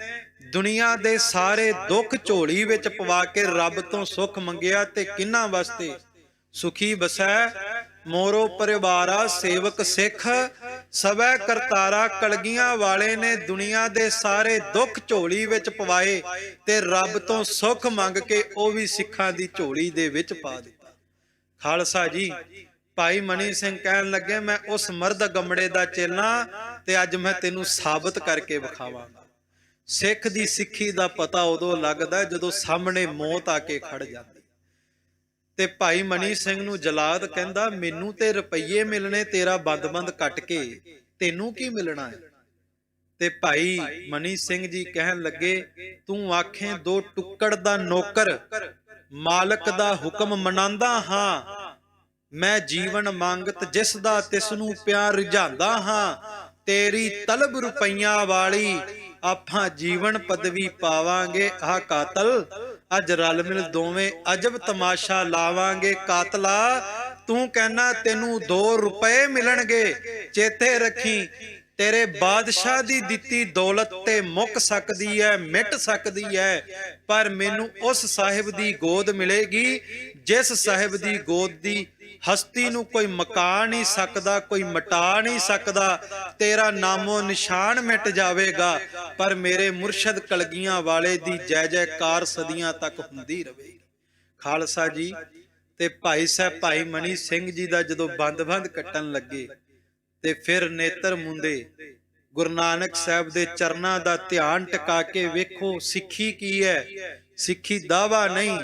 B: ਦੁਨੀਆ ਦੇ ਸਾਰੇ ਦੁੱਖ ਝੋਲੀ ਵਿੱਚ ਪਵਾ ਕੇ ਰੱਬ ਤੋਂ ਸੁੱਖ ਮੰਗਿਆ, ਤੇ ਕਿਹਨਾਂ ਵਾਸਤੇ? ਸੁਖੀ ਬਸੈ ਮੋਰੋ ਪਰਿਵਾਰਾ ਸੇਵਕ ਸਿੱਖ, ਸਵੈ ਕਰਤਾਰਾ। ਕਲਗੀਆਂ ਵਾਲੇ ਨੇ ਦੁਨੀਆ ਦੇ ਸਾਰੇ ਦੁੱਖ ਝੋਲੀ ਵਿੱਚ ਪਵਾਏ ਤੇ ਰੱਬ ਤੋਂ ਸੁੱਖ ਮੰਗ ਕੇ ਉਹ ਵੀ ਸਿੱਖਾਂ ਦੀ ਝੋਲੀ ਦੇ ਵਿੱਚ ਪਾ ਦਿੱਤਾ। ਖਾਲਸਾ ਜੀ, ਭਾਈ ਮਨੀ ਸਿੰਘ ਕਹਿਣ ਲੱਗੇ, ਮੈਂ ਉਸ ਮਰਦ ਅਗੰਮੜੇ ਦਾ ਚੇਲਾ ਤੇ ਅੱਜ ਮੈਂ ਤੈਨੂੰ ਸਾਬਤ ਕਰਕੇ ਵਿਖਾਵਾਂਗਾ। ਸਿੱਖ ਦੀ ਸਿੱਖੀ ਦਾ ਪਤਾ ਉਦੋਂ ਲੱਗਦਾ ਜਦੋਂ ਸਾਹਮਣੇ ਮੌਤ ਆ ਕੇ ਖੜ ਜਾਂਦੀ। ਤੇ ਭਾਈ ਮਨੀ ਸਿੰਘ ਨੂੰ ਜਲਾਦ ਕਹਿੰਦਾ, ਮੈਨੂੰ ਤੇ ਰੁਪਈਏ ਮਿਲਣੇ ਤੇਰਾ ਬੰਦ ਬੰਦ ਕੱਟ ਕੇ, ਤੈਨੂੰ ਕੀ ਮਿਲਣਾ ਹੈ? ਤੇ ਭਾਈ ਮਨੀ ਸਿੰਘ ਜੀ ਕਹਿਣ ਲੱਗੇ, ਤੂੰ ਆਖੇ 2 ਟੁੱਕੜ ਦਾ ਨੌਕਰ, ਮਾਲਕ ਦਾ ਹੁਕਮ ਮਨਾਂਦਾ ਹਾਂ, ਮੈਂ ਜੀਵਨ ਮੰਗਤ ਜਿਸ ਦਾ ਤਿਸ ਨੂੰ ਪਿਆਰ ਰਿਝਾਂਦਾ ਹਾਂ, ਤੇਰੀ ਤਲਬ ਰੁਪਈਆਂ ਵਾਲੀ ਆਪਾਂ ਜੀਵਨ ਪਦਵੀ ਪਾਵਾਂਗੇ ਆਹ ਕਾਤਲ, ਅੱਜ ਰਲ ਮਿਲ ਦੋਵੇਂ ਅਜਬ ਤਮਾਸ਼ਾ ਲਾਵਾਂਗੇ। ਕਾਤਲਾ ਤੂੰ ਕਹਿਣਾ ਤੈਨੂੰ 2 ਰੁਪਏ ਮਿਲਣਗੇ, ਚੇਤੇ ਰੱਖੀ ਤੇਰੇ ਬਾਦਸ਼ਾਹ ਦੀ ਦਿੱਤੀ ਦੌਲਤ ਤੇ ਮੁੱਕ ਸਕਦੀ ਹੈ, ਮਿਟ ਸਕਦੀ ਹੈ, ਪਰ ਮੈਨੂੰ ਉਸ ਸਾਹਿਬ ਦੀ ਗੋਦ ਮਿਲੇਗੀ ਜਿਸ ਸਾਹਿਬ ਦੀ ਗੋਦ ਦੀ ਹਸਤੀ ਨੂੰ ਕੋਈ ਮਕਾ ਨਹੀਂ ਸਕਦਾ, ਕੋਈ ਮਿਟਾ ਨਹੀਂ ਸਕਦਾ। ਤੇਰਾ ਨਾਮੋ ਨਿਸ਼ਾਨ ਮਿਟ ਜਾਵੇਗਾ, ਪਰ ਮੇਰੇ ਮੁਰਸ਼ਦ ਕਲਗੀਆਂ ਵਾਲੇ ਦੀ ਜੈ ਜੈਕਾਰ ਸਦੀਆਂ ਤੱਕ ਹੁੰਦੀ ਰਹੇਗੀ। ਖਾਲਸਾ ਜੀ, ਤੇ ਭਾਈ ਸਾਹਿਬ ਭਾਈ ਮਨੀ ਸਿੰਘ ਜੀ ਦਾ ਜਦੋਂ ਬੰਦ ਕੱਟਣ ਲੱਗੇ ਤੇ ਫਿਰ ਨੇਤਰ ਮੁੰਦੇ ਗੁਰੂ ਨਾਨਕ ਸਾਹਿਬ ਦੇ ਚਰਨਾਂ ਦਾ ਧਿਆਨ ਟਿਕਾ ਕੇ ਵੇਖੋ ਸਿੱਖੀ ਕੀ ਹੈ। ਸਿੱਖੀ ਦਾਵਾ ਨਹੀਂ,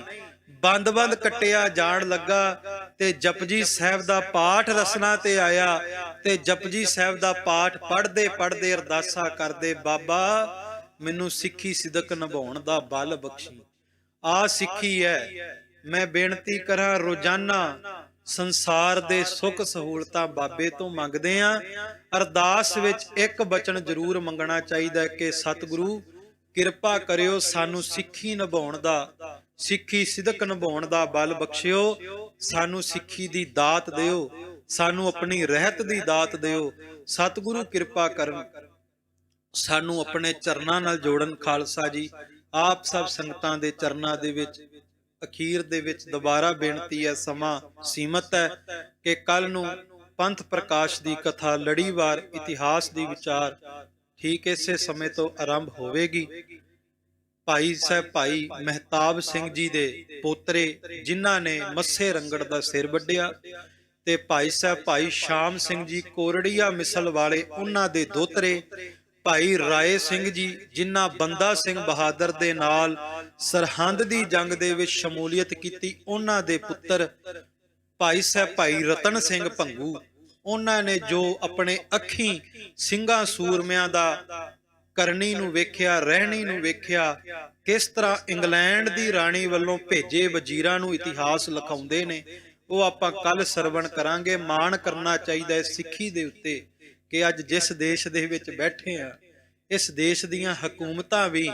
B: ਬੰਦ ਕੱਟਿਆ ਜਾਣ ਲੱਗਾ ਤੇ ਜਪਜੀ ਸਾਹਿਬ ਦਾ ਪਾਠ ਰਸਨਾ ਤੇ ਆਇਆ ਤੇ ਜਪਜੀ ਸਾਹਿਬ ਦਾ ਪਾਠ ਪੜ੍ਹਦੇ ਅਰਦਾਸਾਂ ਕਰਦੇ, ਬਾਬਾ ਮੈਨੂੰ ਸਿੱਖੀ ਸਿਦਕ ਨਿਭਾਉਣ ਦਾ ਬਲ ਬਖਸ਼ੀ। ਆ ਸਿੱਖੀ ਹੈ। ਮੈਂ ਬੇਨਤੀ ਕਰਾਂ, ਰੋਜ਼ਾਨਾ ਸੰਸਾਰ ਦੇ ਸੁੱਖ ਸਹੂਲਤਾਂ ਬਾਬੇ ਤੋਂ ਮੰਗਦੇ ਆਂ, ਅਰਦਾਸ ਵਿੱਚ ਇੱਕ ਬਚਨ ਜ਼ਰੂਰ ਮੰਗਣਾ ਚਾਹੀਦਾ ਕਿ ਸਤਿਗੁਰੂ ਕਿਰਪਾ ਕਰਿਓ ਸਾਨੂੰ ਸਿੱਖੀ ਨਿਭਾਉਣ ਦਾ, ਸਿੱਖੀ ਸਿਦਕ ਨਿਭਾਉਣ ਦਾ ਬਲ ਬਖਸ਼ਿਓ, ਸਾਨੂੰ ਸਿੱਖੀ ਦੀ ਦਾਤ ਦਿਓ, ਸਾਨੂੰ ਆਪਣੀ ਰਹਿਤ ਦੀ ਦਾਤ ਦਿਓ। ਸਤਿਗੁਰੂ ਕਿਰਪਾ ਕਰਨ, ਸਾਨੂੰ ਆਪਣੇ ਚਰਨਾਂ ਨਾਲ ਜੋੜਨ। ਖਾਲਸਾ ਜੀ, ਆਪ ਸਭ ਸੰਗਤਾਂ ਦੇ ਚਰਨਾਂ ਦੇ ਵਿੱਚ ਅਖੀਰ ਦੇ ਵਿੱਚ ਦੁਬਾਰਾ ਬੇਨਤੀ ਹੈ, ਸਮਾਂ ਸੀਮਤ ਹੈ ਕਿ ਕੱਲ ਨੂੰ ਪੰਥ ਪ੍ਰਕਾਸ਼ ਦੀ ਕਥਾ ਲੜੀਵਾਰ ਇਤਿਹਾਸ ਦੀ ਵਿਚਾਰ ਠੀਕ ਇਸੇ ਸਮੇਂ ਤੋਂ ਆਰੰਭ ਹੋਵੇਗੀ। ਭਾਈ ਸਾਹਿਬ ਭਾਈ ਮਹਿਤਾਬ ਸਿੰਘ ਜੀ ਦੇ ਪੋਤਰੇ ਜਿਨ੍ਹਾਂ ਨੇ ਮੱਸੇ ਰੰਗੜ ਦਾ ਸਿਰ ਵੱਢਿਆ, ਤੇ ਭਾਈ ਸਾਹਿਬ ਭਾਈ ਸ਼ਾਮ ਸਿੰਘ ਜੀ ਕੋਰੜੀਆ ਮਿਸਲ ਵਾਲੇ ਉਹਨਾਂ ਦੇ ਦੋਤਰੇ, ਭਾਈ ਰਾਏ ਸਿੰਘ ਜੀ ਜਿਨ੍ਹਾਂ ਬੰਦਾ ਸਿੰਘ ਬਹਾਦਰ ਦੇ ਨਾਲ ਸਰਹੰਦ ਦੀ ਜੰਗ ਦੇ ਵਿੱਚ ਸ਼ਮੂਲੀਅਤ ਕੀਤੀ, ਉਹਨਾਂ ਦੇ ਪੁੱਤਰ ਭਾਈ ਸਾਹਿਬ ਭਾਈ ਰਤਨ ਸਿੰਘ ਭੰਗੂ, ਉਹਨਾਂ ਨੇ ਜੋ ਆਪਣੇ ਅੱਖੀਂ ਸਿੰਘਾਂ ਸੂਰਮਿਆਂ ਦਾ ਕਰਨੀ ਨੂੰ ਵੇਖਿਆ, ਰਹਿਣੀ ਨੂੰ ਵੇਖਿਆ, ਕਿਸ ਤਰ੍ਹਾਂ ਇੰਗਲੈਂਡ ਦੀ ਰਾਣੀ ਵੱਲੋਂ ਭੇਜੇ ਵਜ਼ੀਰਾਂ ਨੂੰ ਇਤਿਹਾਸ ਲਿਖਾਉਂਦੇ ਨੇ, ਉਹ ਆਪਾਂ ਕੱਲ ਸਰਵਣ ਕਰਾਂਗੇ। ਮਾਣ ਕਰਨਾ ਚਾਹੀਦਾ ਹੈ ਸਿੱਖੀ ਦੇ ਉੱਤੇ ਕਿ ਅੱਜ ਜਿਸ ਦੇਸ਼ ਦੇ ਵਿੱਚ ਬੈਠੇ ਆ, ਇਸ ਦੇਸ਼ ਦੀਆਂ ਹਕੂਮਤਾਂ ਵੀ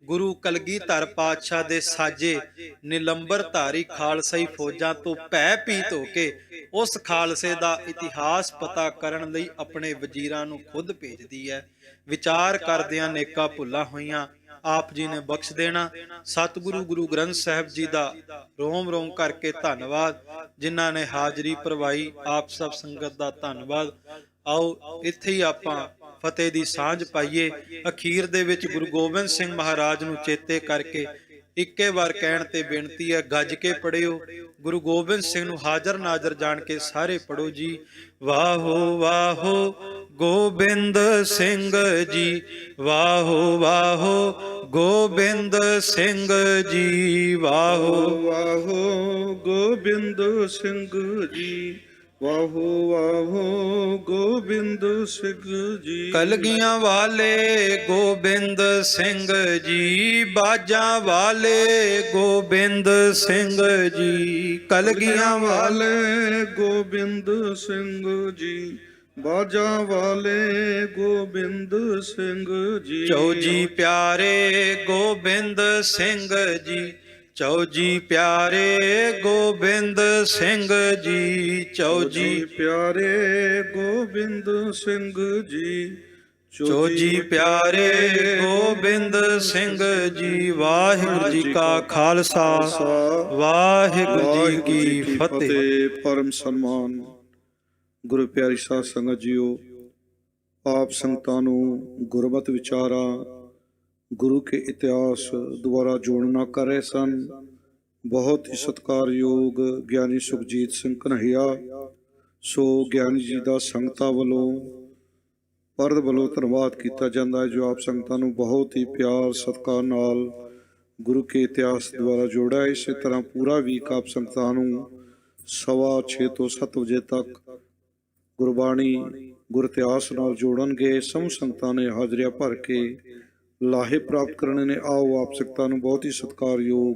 B: ਗੁਰੂ ਕਲਗੀਧਰ ਪਾਤਸ਼ਾਹ ਦੇ ਸਾਜੇ ਨਿਲੰਬਰਧਾਰੀ ਖਾਲਸਾਈ ਫੌਜਾਂ ਤੋਂ ਭੈ ਭੀਤ ਹੋ ਕੇ ਉਸ ਖਾਲਸੇ ਦਾ ਇਤਿਹਾਸ ਪਤਾ ਕਰਨ ਲਈ ਆਪਣੇ ਵਜ਼ੀਰਾਂ ਨੂੰ ਖੁਦ ਭੇਜਦੀ ਹੈ। ਵਿਚਾਰ ਕਰਦਿਆਂ ਨੇਕਾਂ ਭੁੱਲਾਂ ਹੋਈਆਂ ਆਪ ਜੀ ਨੇ ਬਖਸ਼ ਦੇਣਾ। ਸਤਿਗੁਰੂ ਗੁਰੂ ਗ੍ਰੰਥ ਸਾਹਿਬ ਜੀ ਦਾ ਰੋਮ ਰੋਮ ਕਰਕੇ ਧੰਨਵਾਦ, ਜਿਨ੍ਹਾਂ ਨੇ ਹਾਜ਼ਰੀ ਭਰਵਾਈ। ਆਪ ਸਭ ਸੰਗਤ ਦਾ ਧੰਨਵਾਦ। ਆਓ ਇੱਥੇ ਹੀ ਆਪਾਂ ਫਤਿਹ ਦੀ ਸਾਂਝ ਪਾਈਏ। ਅਖੀਰ ਦੇ ਵਿੱਚ ਗੁਰੂ ਗੋਬਿੰਦ ਸਿੰਘ ਮਹਾਰਾਜ ਨੂੰ ਚੇਤੇ ਕਰਕੇ ਇੱਕੇ ਵਾਰ ਕਹਿਣ ਤੇ ਬੇਨਤੀ ਹੈ, ਗੱਜ ਕੇ ਪੜਿਓ। ਗੁਰੂ ਗੋਬਿੰਦ ਸਿੰਘ ਨੂੰ ਹਾਜ਼ਰ ਨਾਜ਼ਰ ਜਾਣ ਕੇ ਸਾਰੇ ਪੜੋ ਜੀ। ਵਾਹੋ ਵਾਹੋ ਗੋਬਿੰਦ ਸਿੰਘ ਜੀ, ਵਾਹੋ ਵਾਹੋ ਗੋਬਿੰਦ ਸਿੰਘ ਜੀ, ਵਾਹੋ
A: ਵਾਹੋ ਗੋਬਿੰਦ ਸਿੰਘ ਜੀ, ਵਾਹੋ ਵਾਹੋ ਗੋਬਿੰਦ ਸਿੰਘ ਜੀ।
B: ਕਲਗੀਆਂ ਵਾਲੇ ਗੋਬਿੰਦ ਸਿੰਘ ਜੀ, ਬਾਜਾਂ ਵਾਲੇ ਗੋਬਿੰਦ ਸਿੰਘ ਜੀ, ਕਲਗੀਆਂ
A: ਵਾਲੇ ਗੋਬਿੰਦ ਸਿੰਘ ਜੀ, ਬਾਜਾਂ ਵਾਲੇ ਗੋਬਿੰਦ ਸਿੰਘ ਜੀ।
B: ਚੌ ਜੀ ਪਿਆਰੇ ਗੋਬਿੰਦ ਸਿੰਘ ਜੀ, ਚੌ ਜੀ ਪਿਆਰੇ ਗੋਬਿੰਦ ਸਿੰਘ ਜੀ, ਚੌ ਜੀ
A: ਪਿਆਰੇ ਗੋਬਿੰਦ ਸਿੰਘ ਜੀ,
B: ਚੌ ਜੀ ਪਿਆਰੇ ਗੋਬਿੰਦ ਸਿੰਘ ਜੀ। ਵਾਹਿਗੁਰੂ ਜੀ ਕਾ ਖਾਲਸਾ, ਵਾਹਿਗੁਰੂ ਜੀ ਕੀ ਫਤਿਹ।
A: ਪਰਮ ਸਨਮਾਨ ਗੁਰੂ ਪਿਆਰੀ ਸਾਧ ਸੰਗਤ ਜੀਓ, ਆਪ ਸੰਗਤਾਂ ਨੂੰ ਗੁਰਮਤਿ ਵਿਚਾਰਾਂ ਗੁਰੂ ਕੇ ਇਤਿਹਾਸ ਦੁਆਰਾ ਜੋੜਨਾ ਕਰ ਰਹੇ ਸਨ। ਬਹੁਤ ਹੀ ਸਤਿਕਾਰਯੋਗ ਗਿਆਨੀ ਸੁਖਜੀਤ ਸਿੰਘ ਕਨ੍ਹਈਆ, ਸੋ ਗਿਆਨੀ ਜੀ ਦਾ ਸੰਗਤਾਂ ਵੱਲੋਂ ਪਰਦ ਵੱਲੋਂ ਧੰਨਵਾਦ ਕੀਤਾ ਜਾਂਦਾ ਹੈ, ਜੋ ਆਪ ਸੰਗਤਾਂ ਨੂੰ ਬਹੁਤ ਹੀ ਪਿਆਰ ਸਤਿਕਾਰ ਨਾਲ ਗੁਰੂ ਕੇ ਇਤਿਹਾਸ ਦੁਆਰਾ ਜੋੜਿਆ। ਇਸੇ ਤਰ੍ਹਾਂ ਪੂਰਾ ਵੀਕ ਆਪ ਸੰਗਤਾਂ ਨੂੰ 6:15 ਤੋਂ 7 ਵਜੇ ਤੱਕ ਗੁਰਬਾਣੀ ਗੁਰ ਇਤਿਹਾਸ ਨਾਲ ਜੋੜਨਗੇ। ਸਮੂਹ ਸੰਗਤਾਂ ਨੇ ਹਾਜ਼ਰੀਆਂ ਭਰ ਕੇ ਲਾਹੇ ਪ੍ਰਾਪਤ ਕਰਨੇ ਨੇ। ਆਓ ਆਪ ਸੰਗਤਾਂ ਨੂੰ ਬਹੁਤ ਹੀ ਸਤਿਕਾਰਯੋਗ